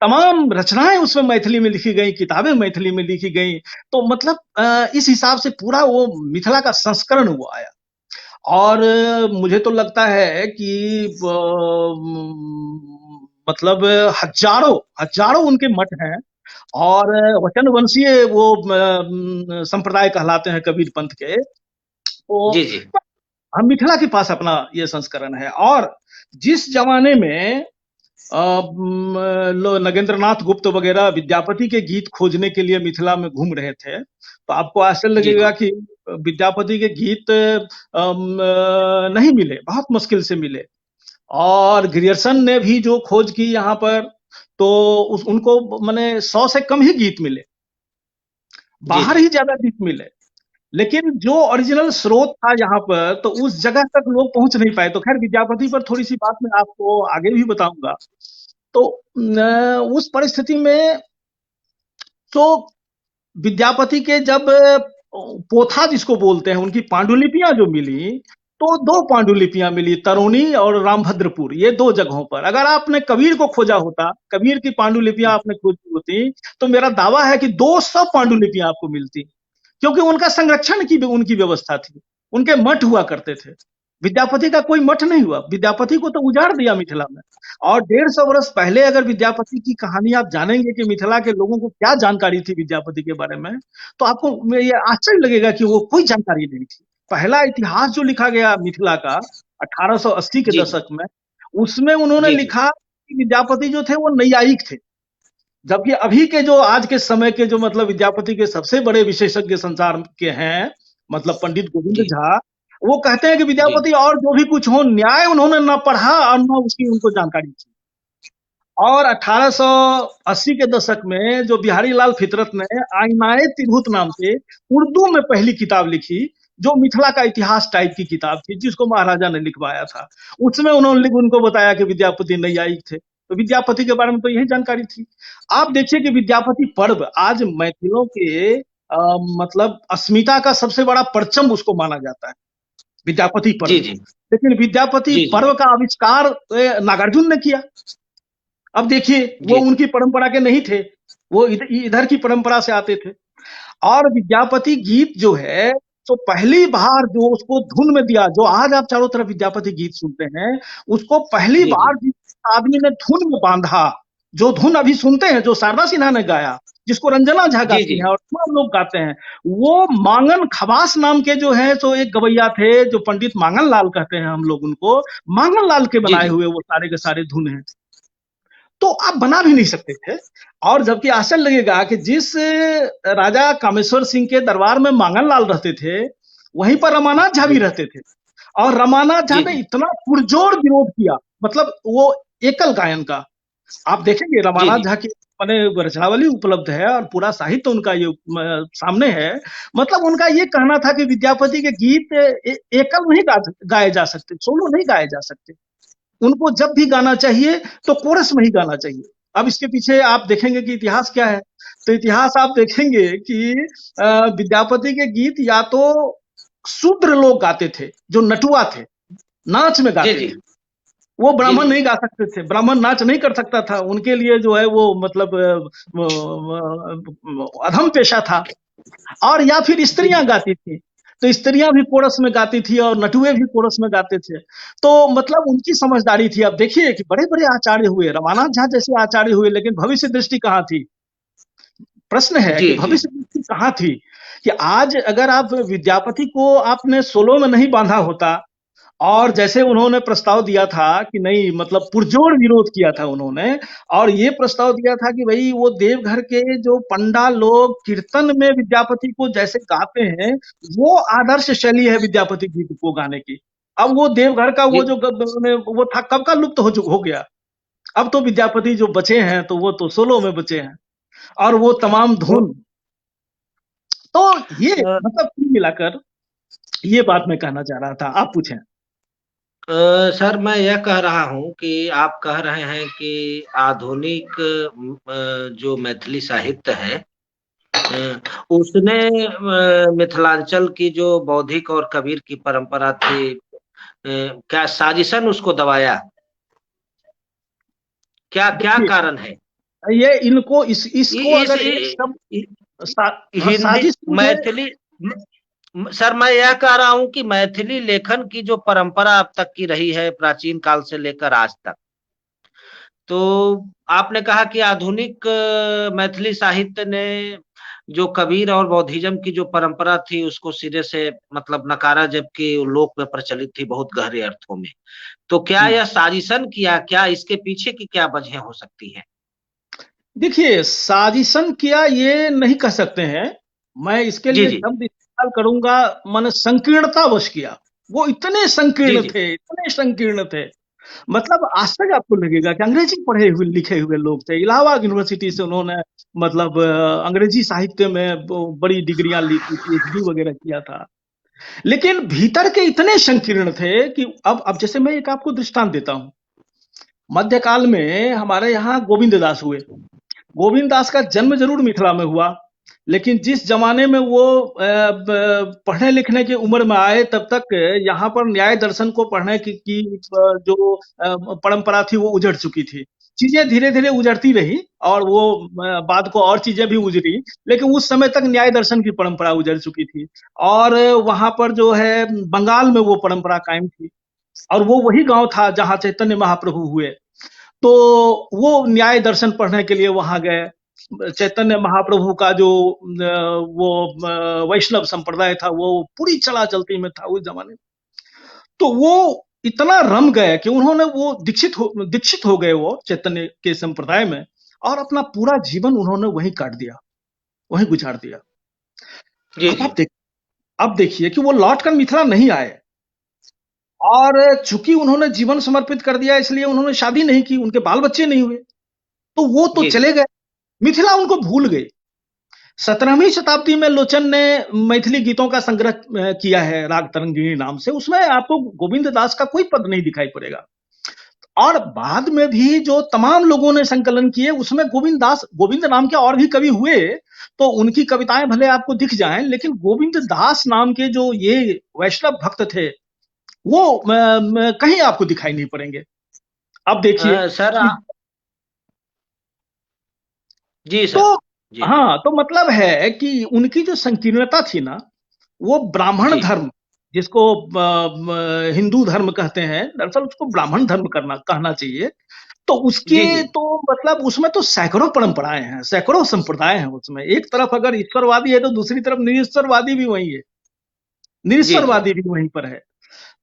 तमाम रचनाएं उसमें मैथिली में लिखी गई, किताबें मैथिली में लिखी गई। तो मतलब इस हिसाब से पूरा वो मिथिला का संस्करण वो आया। और मुझे तो लगता है कि मतलब हजारों हजारों उनके मठ हैं और वचन वंशीय वो संप्रदाय कहलाते हैं कबीर पंथ के। तो जी जी हम मिथिला के पास अपना ये संस्करण है। और जिस जमाने में नगेंद्रनाथ गुप्त वगैरह विद्यापति के गीत खोजने के लिए मिथिला में घूम रहे थे तो आपको आश्चर्य जी लगेगा कि विद्यापति के गीत नहीं मिले, बहुत मुश्किल से मिले। और ग्रियर्सन ने भी जो खोज की यहाँ पर तो उनको मैंने 100 से कम ही गीत मिले, जी बाहर जी ही ज्यादा गीत मिले। लेकिन जो ओरिजिनल स्रोत था यहाँ पर तो उस जगह तक लोग पहुंच नहीं पाए। तो खैर विद्यापति पर थोड़ी सी बात मैं आपको आगे भी बताऊंगा। तो उस परिस्थिति में तो विद्यापति के जब पोथा जिसको बोलते हैं उनकी पांडुलिपियां जो मिली तो दो पांडुलिपियां मिली, तरोनी और रामभद्रपुर, ये दो जगहों पर। अगर आपने कबीर को खोजा होता, कबीर की पांडुलिपियां आपने खोजी होती तो मेरा दावा है कि 200 पांडुलिपियां आपको मिलती, क्योंकि उनका संरक्षण की भी उनकी व्यवस्था थी। उनके मठ हुआ करते थे। विद्यापति का कोई मठ नहीं हुआ, विद्यापति को तो उजाड़ दिया मिथिला में। और 150 वर्ष पहले अगर विद्यापति की कहानी आप जानेंगे कि मिथिला के लोगों को क्या जानकारी थी विद्यापति के बारे में, तो आपको ये आश्चर्य लगेगा कि वो कोई जानकारी नहीं थी। पहला इतिहास जो लिखा गया मिथिला का 1880 के जी दशक में, उसमें उन्होंने जी जी लिखा कि विद्यापति जो थे वो नैयायिक थे। जबकि अभी के जो आज के समय के जो मतलब विद्यापति के सबसे बड़े विशेषज्ञ संसार के हैं, मतलब पंडित गोविंद जी झा, वो कहते हैं कि जी विद्यापति और जो भी कुछ हो, न्याय उन्होंने ना पढ़ा और ना उसकी उनको जानकारी थी। और 1880 के दशक में जो बिहारी लाल फितरत ने आईनाए तिरहुत नाम से उर्दू में पहली किताब लिखी, जो मिथिला का इतिहास टाइप की किताब थी, जिसको महाराजा ने लिखवाया था। उसमें उन्होंने उनको बताया कि विद्यापति नैयायिक थे। तो विद्यापति के बारे में तो यही जानकारी थी। आप देखिए कि विद्यापति पर्व आज मैथिलों के मतलब अस्मिता का सबसे बड़ा परचम उसको माना जाता है, विद्यापति पर्व। जी जी लेकिन विद्यापति जी जी पर्व का आविष्कार नागार्जुन ने किया। अब देखिए वो जी उनकी परंपरा के नहीं थे, वो इधर की परंपरा से आते थे। और विद्यापति गीत जो है तो पहली बार जो उसको धुन में दिया, जो आज आप चारों तरफ विद्यापति गीत सुनते हैं, उसको पहली जी जी बार जिस आदमी ने धुन में बांधा, जो धुन अभी सुनते हैं, जो शारदा सिन्हा ने गाया, जिसको रंजना झा जी गाती जी हैं और तमाम लोग गाते हैं, वो मांगन खवास नाम के जो है तो एक गवैया थे, जो पंडित मांगन लाल कहते हैं हम लोग उनको, मांगन लाल के जी बनाए जी हुए वो सारे के सारे धुन हैं। तो आप बना भी नहीं सकते थे। और जबकि आश्चर्य लगेगा कि जिस राजा कामेश्वर सिंह के दरबार में मांगन लाल रहते थे, वहीं पर रमानाथ झा भी जी रहते थे। और रमानाथ झा जी ने जी इतना पुरजोर विरोध किया, मतलब वो एकल गायन का। आप देखेंगे जी रमानाथ जी झा की मैंने रचनावली उपलब्ध है और पूरा साहित्य उनका ये सामने है। मतलब उनका ये कहना था कि विद्यापति के गीत एकल नहीं गाए जा सकते, सोलो नहीं गाए जा सकते। उनको जब भी गाना चाहिए तो कोरस में ही गाना चाहिए। अब इसके पीछे आप देखेंगे कि इतिहास क्या है। तो इतिहास आप देखेंगे कि विद्यापति के गीत या तो शूद्र लोग गाते थे, जो नटुआ थे, नाच में जी गाते जी थे। वो जी ब्राह्मण जी नहीं गा सकते थे, ब्राह्मण नाच नहीं कर सकता था, उनके लिए जो है वो मतलब अधम पेशा था। और या फिर जी स्त्रियां गाती थी, तो स्त्रियां भी कोरस में गाती थी और नटुए भी कोरस में गाते थे। तो मतलब उनकी समझदारी थी। अब देखिए कि बड़े बड़े आचार्य हुए, रमानाथ झा जैसे आचार्य हुए, लेकिन भविष्य दृष्टि कहाँ थी? प्रश्न है कि जी जी भविष्य दृष्टि कहाँ थी? कि आज अगर आप विद्यापति को आपने सोलो में नहीं बांधा होता, और जैसे उन्होंने प्रस्ताव दिया था कि नहीं, मतलब पुरजोर विरोध किया था उन्होंने, और ये प्रस्ताव दिया था कि भाई वो देवघर के जो पंडा लोग कीर्तन में विद्यापति को जैसे गाते हैं, वो आदर्श शैली है विद्यापति गीत को गाने की। अब वो देवघर का वो जी जो वो था कब का लुप्त हो गया। अब तो विद्यापति जो बचे हैं तो वो तो सोलो में बचे हैं और वो तमाम तो धुन। तो ये अ, मतलब कुल मिलाकर ये बात मैं कहना चाह रहा था, आप पूछें। सर मैं यह कह रहा हूँ कि आप कह रहे हैं कि आधुनिक जो मैथिली साहित्य है उसने मिथिलांचल की जो बौद्धिक और कबीर की परंपरा थी क्या साजिशन उसको दबाया? क्या क्या देखिए, कारण है? ये इनको इसको इस अगर एक शब्द हिंदी साजिश में। मैथिली सर मैं यह कह रहा हूं कि मैथिली लेखन की जो परंपरा अब तक की रही है प्राचीन काल से लेकर आज तक, तो आपने कहा कि आधुनिक मैथिली साहित्य ने जो कबीर और बौद्धिज्म की जो परंपरा थी उसको सिरे से मतलब नकारा, जबकि लोक में प्रचलित थी बहुत गहरे अर्थों में। तो क्या हम्म। यह साजिशन किया? क्या इसके पीछे की क्या वजह हो सकती है? देखिए, साजिशन किया ये नहीं कह सकते हैं। मैं इसके जी लिए जी शब्द इस्तेमाल करूंगा, माने संकीर्णतावश किया। वो इतने जी संकीर्ण जी थे, इतने संकीर्ण थे। मतलब आश्चर्य आपको लगेगा कि अंग्रेजी पढ़े हुए लिखे हुए लोग थे। इलाहाबाद यूनिवर्सिटी से उन्होंने मतलब अंग्रेजी साहित्य में बड़ी डिग्रियां ली थी, पीएचडी वगैरह किया था। लेकिन भीतर के इतने संकीर्ण थे कि अब जैसे मैं एक आपको दृष्टांत देता हूँ। मध्यकाल में हमारे यहाँ गोविंद दास हुए। गोविंद दास का जन्म जरूर मिथिला में हुआ, लेकिन जिस जमाने में वो पढ़ने लिखने की उम्र में आए तब तक यहाँ पर न्याय दर्शन को पढ़ने की जो परंपरा थी वो उजड़ चुकी थी। चीजें धीरे धीरे उजड़ती रही और वो बाद को और चीजें भी उजड़ी, लेकिन उस समय तक न्याय दर्शन की परंपरा उजड़ चुकी थी। और वहां पर जो है बंगाल में वो परंपरा कायम थी। और वो वही गांव था जहां चैतन्य महाप्रभु हुए। तो वो न्याय दर्शन पढ़ने के लिए वहां गए। चैतन्य महाप्रभु का जो वो वैष्णव संप्रदाय था वो पूरी चला चलती में था उस जमाने में। तो वो इतना रम गए कि उन्होंने वो दीक्षित हो गए वो चैतन्य के संप्रदाय में। और अपना पूरा जीवन उन्होंने वहीं काट दिया, वहीं गुजार दिया। जी अब जी आप देख अब देखिए कि वो लौट कर मिथिला नहीं आए। और चूंकि उन्होंने जीवन समर्पित कर दिया इसलिए उन्होंने शादी नहीं की, उनके बाल बच्चे नहीं हुए। तो वो तो जी जी चले गए, मिथिला उनको भूल गई। 17वीं शताब्दी में लोचन ने मैथिली गीतों का संग्रह किया है राग तरंगिणी नाम से। उसमें आपको गोविंद दास का कोई पद नहीं दिखाई पड़ेगा। और बाद में भी जो तमाम लोगों ने संकलन किए उसमें गोविंद नाम के और भी कवि हुए। तो उनकी कविताएं भले आपको दिख जाएं, लेकिन गोविंद दास नाम के जो ये वैष्णव भक्त थे वो कहीं आपको दिखाई नहीं पड़ेंगे। अब देखिए सर कि जी तो सर जी जी हाँ, तो मतलब है कि उनकी जो संकीर्णता थी ना, वो ब्राह्मण जी धर्म जिसको हिंदू धर्म कहते हैं, दरअसल उसको ब्राह्मण धर्म करना कहना चाहिए। तो उसके जी जी तो मतलब उसमें तो सैकड़ों परंपराएं हैं, सैकड़ों संप्रदाय हैं उसमें। एक तरफ अगर ईश्वरवादी है तो दूसरी तरफ निरीश्वरवादी भी वही है, जी जी निरीश्वरवादी भी वहीं पर है।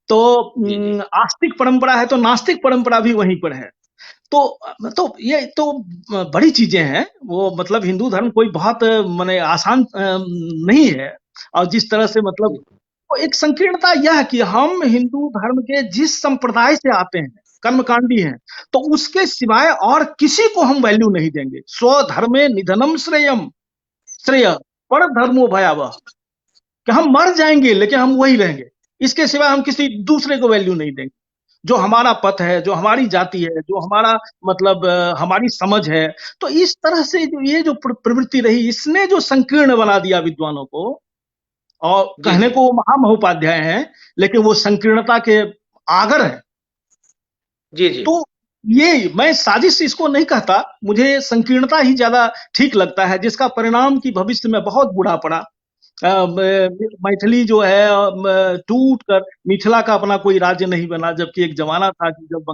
तो जी जी आस्तिक परंपरा है तो नास्तिक परंपरा भी वहीं पर है। तो ये तो बड़ी चीजें हैं। वो मतलब हिंदू धर्म कोई बहुत माने आसान नहीं है। और जिस तरह से मतलब तो एक संकीर्णता यह है कि हम हिंदू धर्म के जिस संप्रदाय से आते हैं, कर्मकांडी हैं, तो उसके सिवाय और किसी को हम वैल्यू नहीं देंगे। स्वधर्मे निधनम श्रेयम, श्रेय पर धर्मो भयावह, कि हम मर जाएंगे लेकिन हम वही रहेंगे। इसके सिवाय हम किसी दूसरे को वैल्यू नहीं देंगे। जो हमारा पथ है, जो हमारी जाति है, जो हमारा मतलब हमारी समझ है। तो इस तरह से जो ये जो प्रवृत्ति रही इसने जो संकीर्ण बना दिया विद्वानों को। और जी कहने जी को वो महामहोपाध्याय हैं, लेकिन वो संकीर्णता के आगर है। जी जी तो ये मैं साजिश इसको नहीं कहता, मुझे संकीर्णता ही ज्यादा ठीक लगता है, जिसका परिणाम कि भविष्य में बहुत बुरा पड़ा। मैथिली जो है टूट कर मिथिला का अपना कोई राज्य नहीं बना, जबकि एक जमाना था कि जब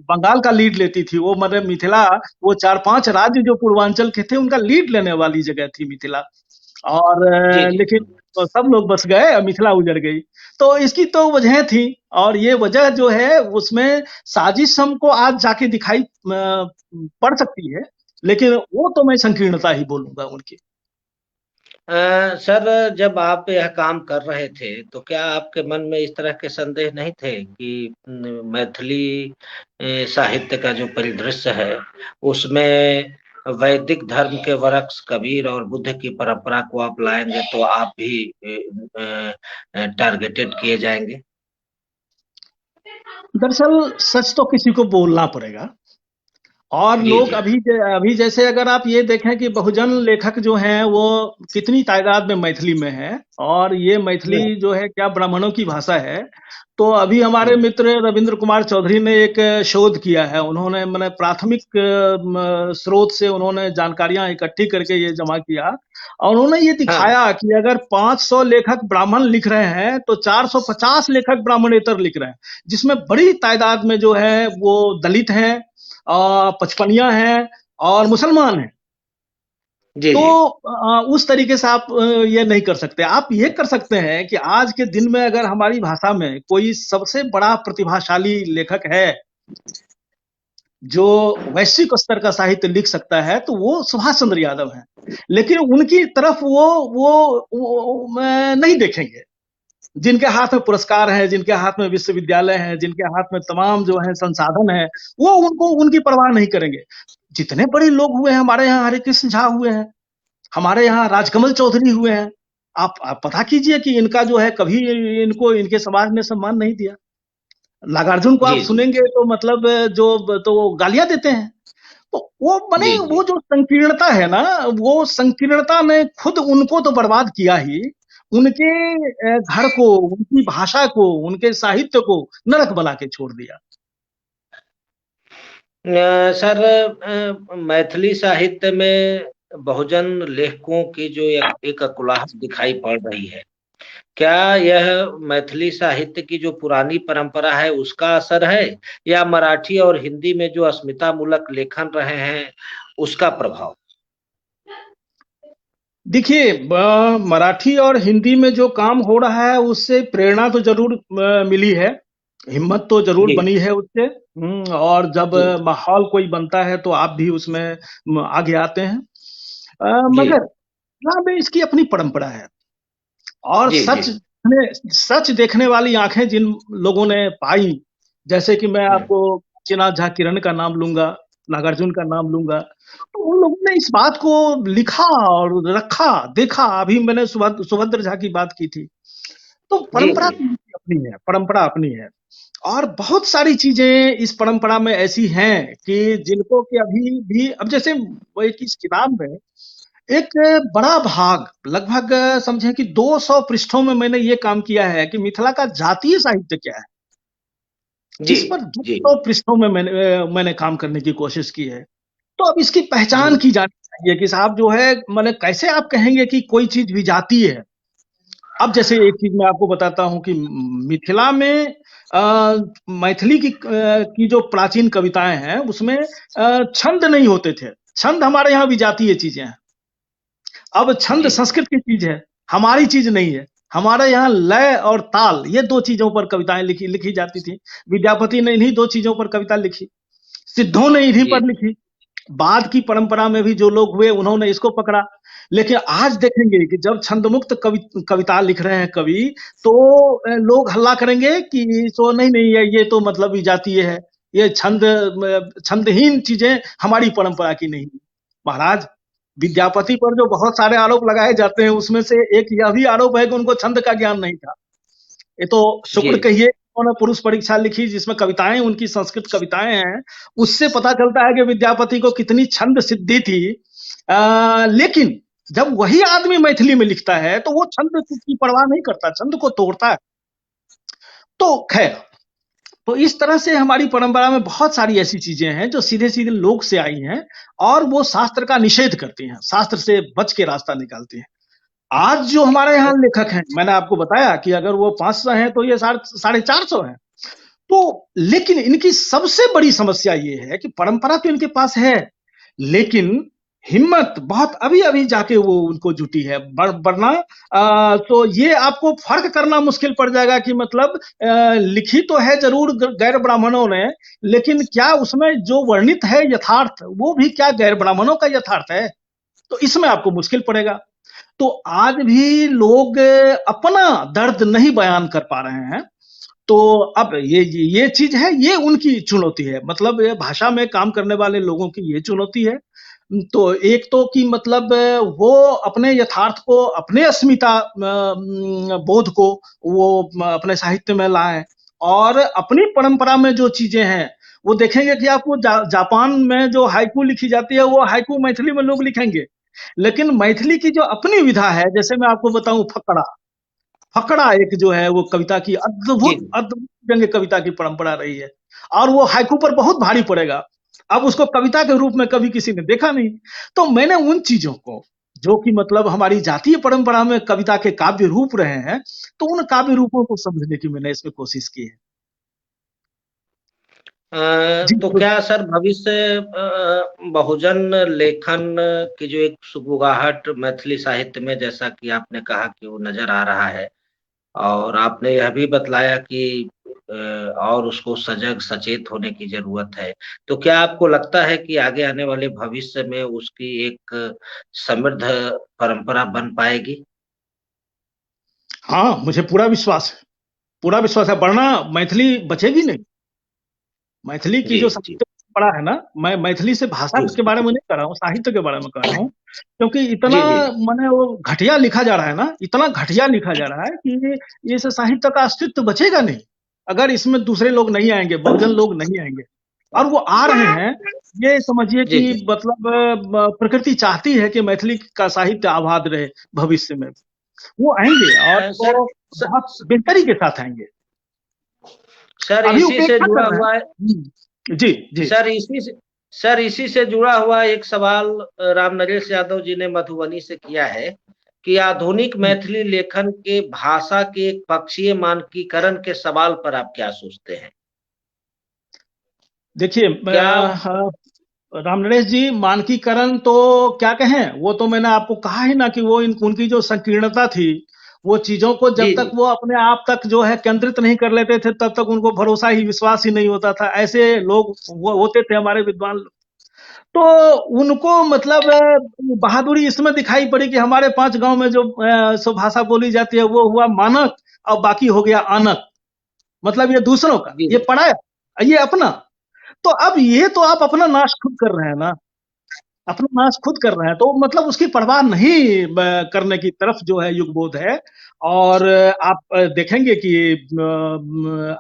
बंगाल का लीड लेती थी वो, मतलब मिथिला, वो 4-5 राज्य जो पूर्वांचल के थे उनका लीड लेने वाली जगह थी मिथिला। और जी जी लेकिन तो सब लोग बस गए और मिथिला उजड़ गई। तो इसकी तो वजह थी। और ये वजह जो है उसमें साजिश हमको आज जाके दिखाई पड़ सकती है, लेकिन वो तो मैं संकीर्णता ही बोलूंगा उनकी। सर, जब आप यह काम कर रहे थे, तो क्या आपके मन में इस तरह के संदेह नहीं थे कि मैथिली साहित्य का जो परिदृश्य है, उसमें वैदिक धर्म के वृक्ष कबीर और बुद्ध की परंपरा को आप लाएंगे तो आप भी टारगेटेड किए जाएंगे? दरअसल सच तो किसी को बोलना पड़ेगा। और जी, लोग जी। अभी जैसे अगर आप ये देखें कि बहुजन लेखक जो हैं वो कितनी तादाद में मैथिली में है, और ये मैथिली हुँ, जो है क्या ब्राह्मणों की भाषा है। तो अभी हमारे हुँ। मित्र रविंद्र कुमार चौधरी ने एक शोध किया है। उन्होंने मैंने प्राथमिक स्रोत से उन्होंने जानकारियां इकट्ठी करके ये जमा किया, और उन्होंने ये हाँ, दिखाया कि अगर 500 लेखक ब्राह्मण लिख रहे हैं तो 450 लेखक ब्राह्मणेतर लिख रहे हैं, जिसमें बड़ी तादाद में जो है वो दलित हैं, पचपनिया हैं और मुसलमान हैं। जी, तो जी। उस तरीके से आप ये नहीं कर सकते। आप ये कर सकते हैं कि आज के दिन में अगर हमारी भाषा में कोई सबसे बड़ा प्रतिभाशाली लेखक है, जो वैश्विक स्तर का साहित्य लिख सकता है, तो वो सुभाष चंद्र यादव हैं। लेकिन उनकी तरफ वो नहीं देखेंगे। जिनके हाथ में पुरस्कार है, जिनके हाथ में विश्वविद्यालय है, जिनके हाथ में तमाम जो है संसाधन है, वो उनको उनकी परवाह नहीं करेंगे। जितने बड़े लोग हुए हैं हमारे यहाँ, हरे कृष्ण झा हुए हैं, हमारे यहाँ राजकमल चौधरी हुए हैं। आप पता कीजिए कि इनका जो है कभी इनको इनके समाज ने सम्मान नहीं दिया। नागार्जुन को आप जी, जी। सुनेंगे तो मतलब जो तो वो गालियां देते हैं। तो वो बने जी, वो जी। जो संकीर्णता है ना, वो संकीर्णता ने खुद उनको तो बर्बाद किया ही, उनके घर को, उनकी भाषा को, उनके साहित्य को नरक बना के छोड़ दिया। सर, मैथिली साहित्य में बहुजन लेखकों की जो एक अकुलाहट दिखाई पड़ रही है, क्या यह मैथिली साहित्य की जो पुरानी परंपरा है उसका असर है, या मराठी और हिंदी में जो अस्मितामूलक लेखन रहे हैं उसका प्रभाव? देखिए, मराठी और हिंदी में जो काम हो रहा है उससे प्रेरणा तो जरूर मिली है, हिम्मत तो जरूर जी, बनी है उससे। और जब जी, माहौल कोई बनता है तो आप भी उसमें आगे आते हैं। जी, मगर यहाँ में इसकी अपनी परंपरा है, और जी, जी। सच देखने वाली आंखें जिन लोगों ने पाई, जैसे कि मैं हम्म, आपको काशीनाथ झा किरण का नाम लूंगा, नागार्जुन का नाम लूंगा, तो उन लोगों ने इस बात को लिखा और रखा, देखा। अभी मैंने सुभद्र झा की बात की थी। तो जी, परंपरा जी, तो इनकी अपनी है, परंपरा अपनी है। और बहुत सारी चीजें इस परंपरा में ऐसी हैं कि जिनको कि अभी भी, अब जैसे वो एक इस किताब में एक बड़ा भाग, लगभग समझे कि 200 पृष्ठों में मैंने ये काम किया है कि मिथिला का जातीय साहित्य क्या है, जी, इस पर जी, 200 पृष्ठों में मैंने काम करने की कोशिश की है। तो अब इसकी जी, पहचान की जानी चाहिए कि साहब जो है, मैंने कैसे आप कहेंगे कि कोई चीज विजातीय है। अब जैसे एक चीज मैं आपको बताता हूँ कि मिथिला में मैथिली की जो प्राचीन कविताएं हैं उसमें छंद नहीं होते थे। छंद हमारे यहाँ विजातीय चीजें हैं। अब छंद जी, संस्कृत की चीज है, हमारी चीज नहीं है। हमारे यहाँ लय और ताल, ये दो चीजों पर कविताएं लिखी लिखी जाती थी। विद्यापति ने इन्हीं दो चीजों पर कविता लिखी, सिद्धों ने इन्हीं जी, पर लिखी। बाद की परंपरा में भी जो लोग हुए उन्होंने इसको पकड़ा। लेकिन आज देखेंगे कि जब छंदमुक्त कविता लिख रहे हैं कवि, तो लोग हल्ला करेंगे कि तो नहीं नहीं, ये तो मतलब विजातीय है, ये छंदहीन चीजें हमारी परंपरा की नहीं। महाराज, विद्यापति पर जो बहुत सारे आरोप लगाए जाते हैं उसमें से एक यह भी आरोप है कि उनको छंद का ज्ञान नहीं था। ये तो जी, शुक्र कहिए उन्होंने पुरुष परीक्षा लिखी जिसमें कविताएं उनकी संस्कृत कविताएं हैं। उससे पता चलता है कि विद्यापति को कितनी छंद सिद्धि थी। लेकिन जब वही आदमी मैथिली में लिखता है तो वो छंद की परवाह नहीं करता, छंद को तोड़ता है। तो खैर, तो इस तरह से हमारी परंपरा में बहुत सारी ऐसी चीजें हैं जो सीधे सीधे लोक से आई हैं, और वो शास्त्र का निषेध करती हैं, शास्त्र से बच के रास्ता निकालती हैं। आज जो हमारे यहाँ लेखक हैं, मैंने आपको बताया कि अगर वो 500 हैं तो ये 450 हैं। तो लेकिन इनकी सबसे बड़ी समस्या ये है कि परंपरा तो इनके पास है, लेकिन हिम्मत बहुत अभी अभी जाके वो उनको जुटी है। वरना तो ये आपको फर्क करना मुश्किल पड़ जाएगा कि मतलब लिखी तो है जरूर गैर ब्राह्मणों ने, लेकिन क्या उसमें जो वर्णित है यथार्थ, वो भी क्या गैर ब्राह्मणों का यथार्थ है? तो इसमें आपको मुश्किल पड़ेगा। तो आज भी लोग अपना दर्द नहीं बयान कर पा रहे हैं। तो अब ये चीज है, ये उनकी चुनौती है, मतलब ये भाषा में काम करने वाले लोगों की ये चुनौती है। तो एक तो कि मतलब वो अपने यथार्थ को, अपने अस्मिता बोध को वो अपने साहित्य में लाएं, और अपनी परंपरा में जो चीजें हैं वो देखेंगे कि आपको जापान में जो हाइकू लिखी जाती है वो हाइकू मैथिली में लोग लिखेंगे, लेकिन मैथिली की जो अपनी विधा है, जैसे मैं आपको बताऊं फकड़ा, फकड़ा एक जो है वो कविता की जी अद्भुत अद्भुत जंग कविता की परंपरा रही है, और वो हाइकू पर बहुत भारी पड़ेगा। अब उसको कविता के रूप में कभी किसी ने देखा नहीं। तो मैंने उन चीजों को जो कि मतलब हमारी जातीय परंपरा में कविता के काव्य रूप रहे हैं, तो उन काव्य रूपों को समझने की मैंने इसमें कोशिश की है। जी तो क्या सर भविष्य बहुजन लेखन की जो एक सुगबुगाहट मैथिली साहित्य में, जैसा कि आपने कहा कि वो नजर आ रहा है, और आपने यह भी बतलाया कि और उसको सजग सचेत होने की जरूरत है, तो क्या आपको लगता है कि आगे आने वाले भविष्य में उसकी एक समृद्ध परंपरा बन पाएगी? हाँ, मुझे पूरा विश्वास है, पूरा विश्वास है, वरना मैथिली बचेगी नहीं। मैथिली की जी जो जी साहित्य परंपरा है ना, मैं मैथिली से भाषा के जी बारे में नहीं कर रहा हूँ, साहित्य के बारे में कर रहा हूँ, क्योंकि इतना जी जी माने वो घटिया लिखा जा रहा है ना, इतना घटिया लिखा जा रहा है कि इस साहित्य का अस्तित्व बचेगा नहीं अगर इसमें दूसरे लोग नहीं आएंगे, बहुजन लोग नहीं आएंगे। और वो आ रहे हैं, ये समझिए जी कि जी मतलब प्रकृति चाहती है कि मैथिली का साहित्य आबाद रहे भविष्य में। वो आएंगे और सर वो सर बहुत बेहतरी के साथ आएंगे। सर अभी इसी से उपेक्षा जुड़ा कर रहे हुआ है। हैं। जी जी। सर इसी से सर इसी से जुड़ा हुआ एक सवाल राम नरेश यादव जी ने मधुबनी से किया है कि आधुनिक मैथिली लेखन के भाषा के एक पक्षीय मानकीकरण के सवाल पर आप क्या सोचते हैं? देखिए क्या रामनरेश जी, मानकीकरण तो क्या कहें, वो तो मैंने आपको कहा ही ना कि वो उनकी जो संकीर्णता थी, वो चीजों को जी जब तक जी वो अपने आप तक जो है केंद्रित नहीं कर लेते थे, तब तक उनको भरोसा ही, विश्वास ही नहीं होता था। ऐसे लोग वो होते थे हमारे विद्वान लोग। तो उनको मतलब बहादुरी इसमें दिखाई पड़ी कि हमारे 5 गांव में जो सो भाषा बोली जाती है वो हुआ मानक, और बाकी हो गया आनक। मतलब ये दूसरों का, जी ये जी पढ़ाया, ये अपना। तो अब ये तो आप अपना नाश खुद कर रहे हैं ना, अपना नाश खुद कर रहे हैं, तो मतलब उसकी परवाह नहीं करने की तरफ जो है युगबोध है। और आप देखेंगे कि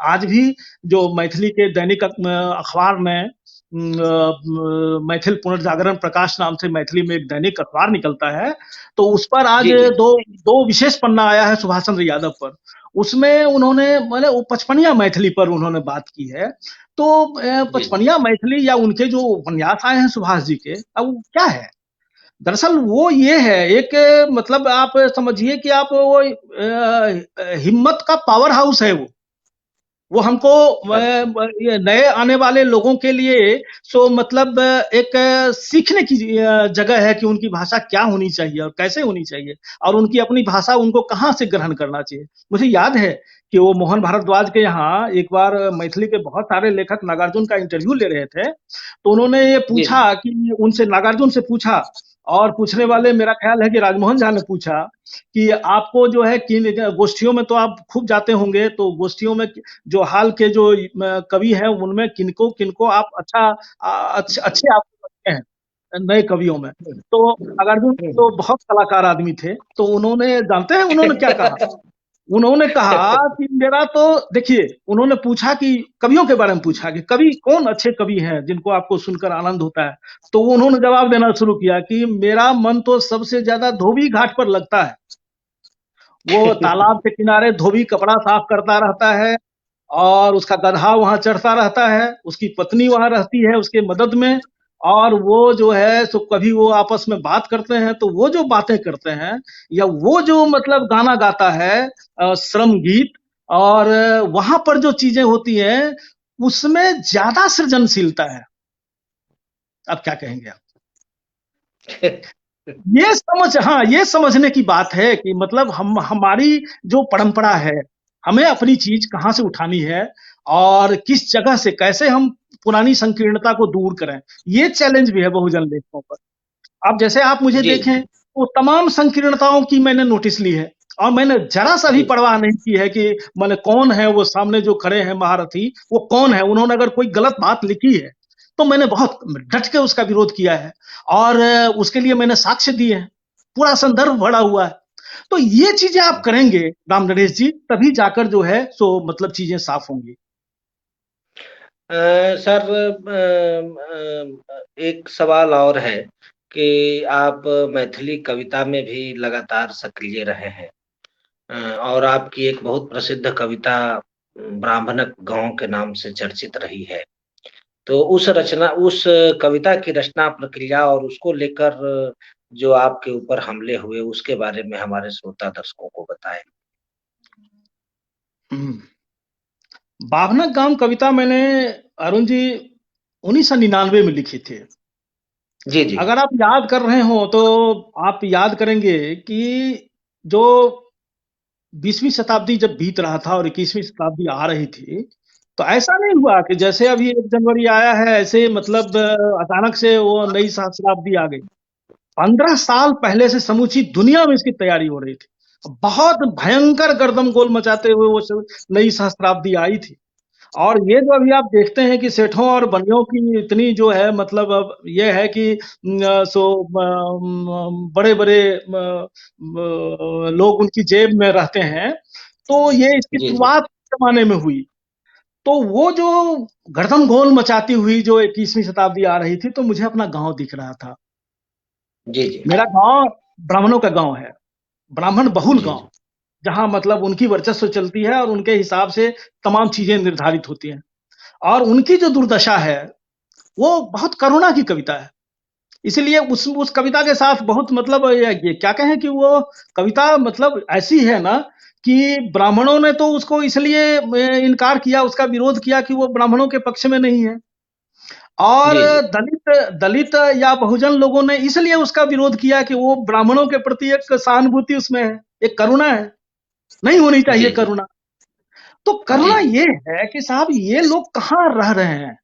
आज भी जो मैथिली के दैनिक अखबार में मैथिल पुनर्जागरण प्रकाश नाम से मैथिली में एक दैनिक अखबार निकलता है, तो उस पर आज जी जी दो दो विशेष पन्ना आया है सुभाष चंद्र यादव पर। उसमें उन्होंने मैंने वो पचपनिया मैथिली पर उन्होंने बात की है। तो जी जी पचपनिया मैथिली या उनके जो उपन्यास आए हैं सुभाष जी के, अब वो क्या है, दरअसल वो ये है एक मतलब आप समझिए कि आप वो हिम्मत का पावर हाउस है वो हमको अच्छा ये नए आने वाले लोगों के लिए सो मतलब एक सीखने की जगह है कि उनकी भाषा क्या होनी चाहिए और कैसे होनी चाहिए, और उनकी अपनी भाषा उनको कहाँ से ग्रहण करना चाहिए। मुझे याद है कि वो मोहन भारद्वाज के यहाँ एक बार मैथिली के बहुत सारे लेखक नागार्जुन का इंटरव्यू ले रहे थे, तो उन्होंने ये जी पूछा कि उनसे, नागार्जुन से पूछा, और पूछने वाले मेरा ख्याल है कि राजमोहन झा ने पूछा कि आपको जो है किन गोष्ठियों में तो आप खूब जाते होंगे, तो गोष्ठियों में जो हाल के जो कवि हैं उनमें किनको किनको आप अच्छे आपको लगते हैं नए कवियों में। तो नागार्जुन तो हम्म। बहुत कलाकार आदमी थे, तो उन्होंने, जानते हैं उन्होंने क्या कहा, उन्होंने कहा कि मेरा तो, देखिए उन्होंने पूछा कि कवियों के बारे में पूछा कि कवि कौन अच्छे कवि हैं जिनको आपको सुनकर आनंद होता है, तो उन्होंने जवाब देना शुरू किया कि मेरा मन तो सबसे ज्यादा धोबी घाट पर लगता है। वो तालाब के किनारे धोबी कपड़ा साफ करता रहता है, और उसका गधा वहां चढ़ता रहता है, उसकी पत्नी वहां रहती है उसके मदद में, और वो जो है सो कभी वो आपस में बात करते हैं, तो वो जो बातें करते हैं या वो जो मतलब गाना गाता है श्रम गीत, और वहां पर जो चीजें होती हैं उसमें ज्यादा सृजनशीलता है। अब क्या कहेंगे आप, ये समझ, हाँ ये समझने की बात है कि मतलब हम, हमारी जो परंपरा है, हमें अपनी चीज कहाँ से उठानी है और किस जगह से कैसे हम पुरानी संकीर्णता को दूर करें, ये चैलेंज भी है बहुजन लेखकों पर। अब जैसे आप मुझे जी देखें, वो तमाम संकीर्णताओं की मैंने नोटिस ली है और मैंने जरा सा भी जी परवाह नहीं की है कि मैंने कौन है वो सामने जो खड़े हैं महारथी, वो कौन है, उन्होंने अगर कोई गलत बात लिखी है तो मैंने बहुत डट के उसका विरोध किया है और उसके लिए मैंने साक्ष्य दिए हैं, पूरा संदर्भ भरा हुआ है। तो ये चीजें आप करेंगे राम नरेश जी, तभी जाकर जो है सो मतलब चीजें साफ होंगी। सर, एक सवाल और है कि आप मैथिली कविता में भी लगातार सक्रिय रहे हैं। और आपकी एक बहुत प्रसिद्ध कविता ब्राह्मणक गांव के नाम से चर्चित रही है। तो उस कविता की रचना प्रक्रिया और उसको लेकर जो आपके ऊपर हमले हुए उसके बारे में हमारे श्रोता दर्शकों को बताएं। बाभनक गांव कविता मैंने अरुण जी 1999 में लिखी थी। जी जी अगर आप याद कर रहे हो तो आप याद करेंगे कि जो 20वीं शताब्दी जब बीत रहा था और 21वीं शताब्दी आ रही थी, तो ऐसा नहीं हुआ कि जैसे अभी 1 जनवरी आया है ऐसे मतलब अचानक से वो नई सहस्राब्दी आ गई। 15 साल पहले से समूची दुनिया में इसकी तैयारी हो रही थी। बहुत भयंकर गर्दमगोल मचाते हुए वो नई सहस्राब्दी आई थी। और ये जो अभी आप देखते हैं कि सेठों और बनियों की इतनी जो है मतलब अब ये है कि बड़े बड़े लोग उनकी जेब में रहते हैं, तो ये इसकी जी जी शुरुआत उस जमाने में हुई। तो वो जो गर्दमगोल मचाती हुई जो 21वीं शताब्दी आ रही थी, तो मुझे अपना गांव दिख रहा था। जी जी मेरा गांव ब्राह्मणों का गांव है, ब्राह्मण बहुल जी गांव, जहां मतलब उनकी वर्चस्व चलती है और उनके हिसाब से तमाम चीजें निर्धारित होती हैं। और उनकी जो दुर्दशा है वो बहुत करुणा की कविता है। इसीलिए उस कविता के साथ बहुत मतलब ये क्या कहें कि वो कविता मतलब ऐसी है ना कि ब्राह्मणों ने तो उसको इसलिए इनकार किया, उसका विरोध किया कि वो ब्राह्मणों के पक्ष में नहीं है। और जी जी दलित दलित या बहुजन लोगों ने इसलिए उसका विरोध किया कि वो ब्राह्मणों के प्रति एक सहानुभूति उसमें है, एक करुणा है। नहीं होनी जी चाहिए जी करुणा। तो जी करुणा जी ये है कि साहब ये लोग कहाँ रह रहे हैं,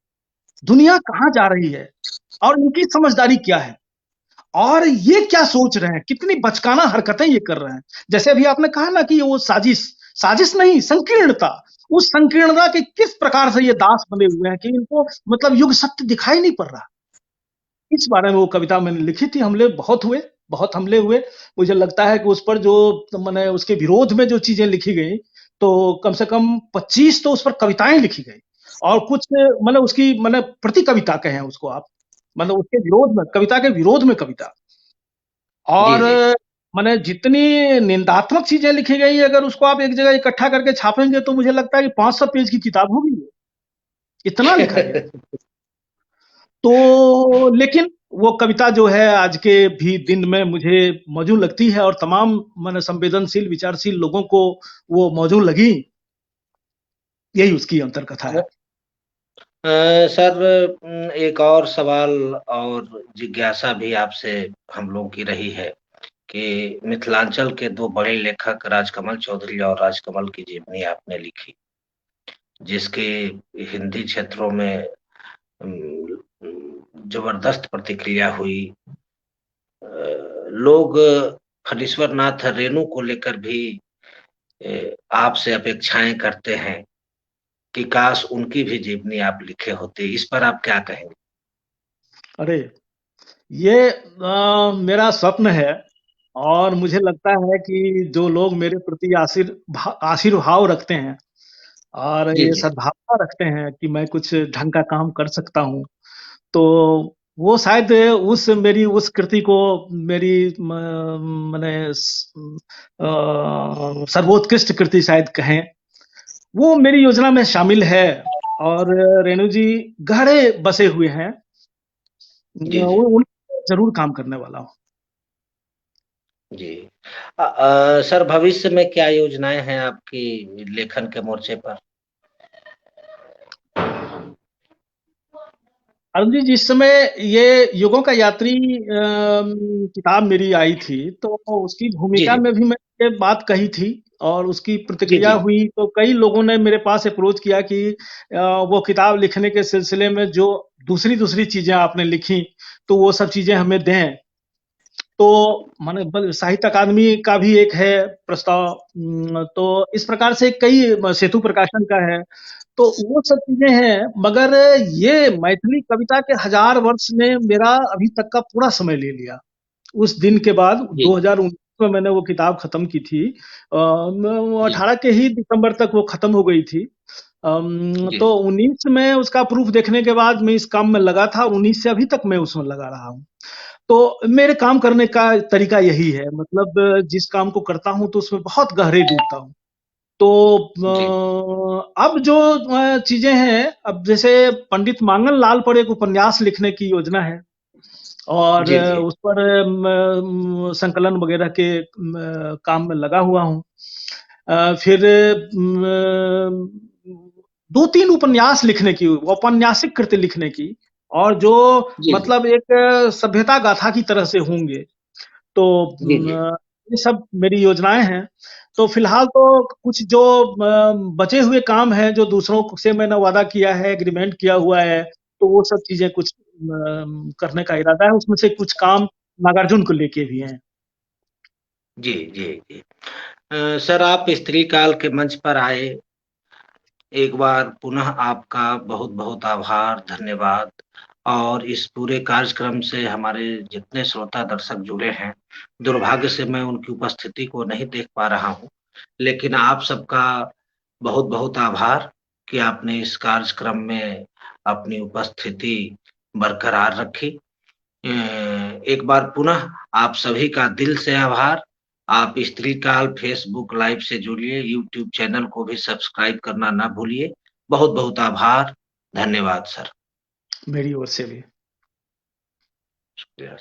दुनिया कहाँ जा रही है और इनकी समझदारी क्या है और ये क्या सोच रहे हैं, कितनी बचकाना हरकतें ये कर रहे हैं। जैसे अभी आपने कहा ना कि वो साजिश, साजिश नहीं संकीर्णता, उस संकीर्णता के किस प्रकार से ये दास बने हुए हैं कि इनको मतलब युग सत्य दिखाई नहीं पड़ रहा। इस बारे में वो कविता मैंने लिखी थी। हमले बहुत हुए, बहुत हमले हुए। मुझे लगता है कि उस पर जो मैंने उसके विरोध में जो चीजें लिखी गई, तो कम से कम 25 तो उस पर कविताएं लिखी गई और कुछ मतलब उसकी मतलब प्रति कविता कहें उसको आप, मतलब उसके विरोध में कविता के विरोध में कविता। जी और जी माने जितनी निंदात्मक चीजें लिखी गई अगर उसको आप एक जगह इकट्ठा करके छापेंगे तो मुझे लगता है कि 500 पेज की किताब होगी ये, इतना लिखा गया। तो लेकिन वो कविता जो है आज के भी दिन में मुझे मौजू लगती है और तमाम माने संवेदनशील विचारशील लोगों को वो मौजू लगी। यही उसकी अंतर कथा है। सर, एक और सवाल और जिज्ञासा भी आपसे हम लोगों की रही है कि मिथिलांचल के दो बड़े लेखक राजकमल चौधरी और राजकमल की जीवनी आपने लिखी, जिसकी हिंदी क्षेत्रों में जबरदस्त प्रतिक्रिया हुई। लोग फणीश्वर नाथ रेणु को लेकर भी आपसे अपेक्षाएं करते हैं कि काश उनकी भी जीवनी आप लिखे होते। इस पर आप क्या कहेंगे? अरे ये मेरा स्वप्न है और मुझे लगता है कि जो लोग मेरे प्रति आशीर्भाव रखते हैं और जी ये जी सद्भावना रखते हैं कि मैं कुछ ढंग का काम कर सकता हूँ, तो वो शायद उस मेरी उस कृति को मेरी मैंने सर्वोत्कृष्ट कृति शायद कहें, वो मेरी योजना में शामिल है। और रेणु जी गहरे बसे हुए हैं, जी जी उन जरूर काम करने वाला हूँ। जी। सर, भविष्य में क्या योजनाएं हैं आपकी लेखन के मोर्चे पर? अरुण जी जिस समय ये युगों का यात्री किताब मेरी आई थी तो उसकी जी भूमिका जी में भी मैंने ये बात कही थी और उसकी जी प्रतिक्रिया जी हुई, तो कई लोगों ने मेरे पास अप्रोच किया कि वो किताब लिखने के सिलसिले में जो दूसरी दूसरी चीजें आपने लिखी तो वो सब चीजें हमें दें। तो माने साहित्य अकादमी का भी एक है प्रस्ताव। तो इस प्रकार से कई सेतु प्रकाशन का है। तो वो सब चीजें हैं, मगर ये मैथिली कविता के 1000 वर्ष ने मेरा अभी तक का पूरा समय ले लिया। उस दिन के बाद जी 2019 में मैंने वो किताब खत्म की थी। जी 18 के ही दिसंबर तक वो खत्म हो गई थी। जी तो 19 में उसका प्रूफ देखने के बाद मैं इस काम में लगा था, और 19 से अभी तक मैं उसमें लगा रहा हूँ। तो मेरे काम करने का तरीका यही है, मतलब जिस काम को करता हूँ तो उसमें बहुत गहरे डूबता हूँ। तो जी अब जो चीजें हैं, अब जैसे पंडित मांगन लाल पर एक उपन्यास लिखने की योजना है, और जी जी उस पर संकलन वगैरह के काम में लगा हुआ हूँ। फिर 2-3 उपन्यास लिखने की, औपन्यासिक कृति लिखने की, और जो जी जी मतलब एक सभ्यता गाथा की तरह से होंगे। तो जी जी ये सब मेरी योजनाएं हैं। तो फिलहाल तो कुछ जो बचे हुए काम हैं, जो दूसरों से मैंने वादा किया है, एग्रीमेंट किया हुआ है, तो वो सब चीजें कुछ करने का इरादा है। उसमें से कुछ काम नागार्जुन को लेके भी हैं। जी जी जी सर, आप स्त्री काल के मंच पर आए, एक बार पुनः आपका बहुत बहुत आभार, धन्यवाद। और इस पूरे कार्यक्रम से हमारे जितने श्रोता दर्शक जुड़े हैं, दुर्भाग्य से मैं उनकी उपस्थिति को नहीं देख पा रहा हूँ, लेकिन आप सबका बहुत बहुत आभार कि आपने इस कार्यक्रम में अपनी उपस्थिति बरकरार रखी। एक बार पुनः आप सभी का दिल से आभार। आप स्त्री काल फेसबुक लाइव से जुड़िए, यूट्यूब चैनल को भी सब्सक्राइब करना ना भूलिए। बहुत बहुत आभार, धन्यवाद सर। मेरी ओर से भी। शुक्रिया।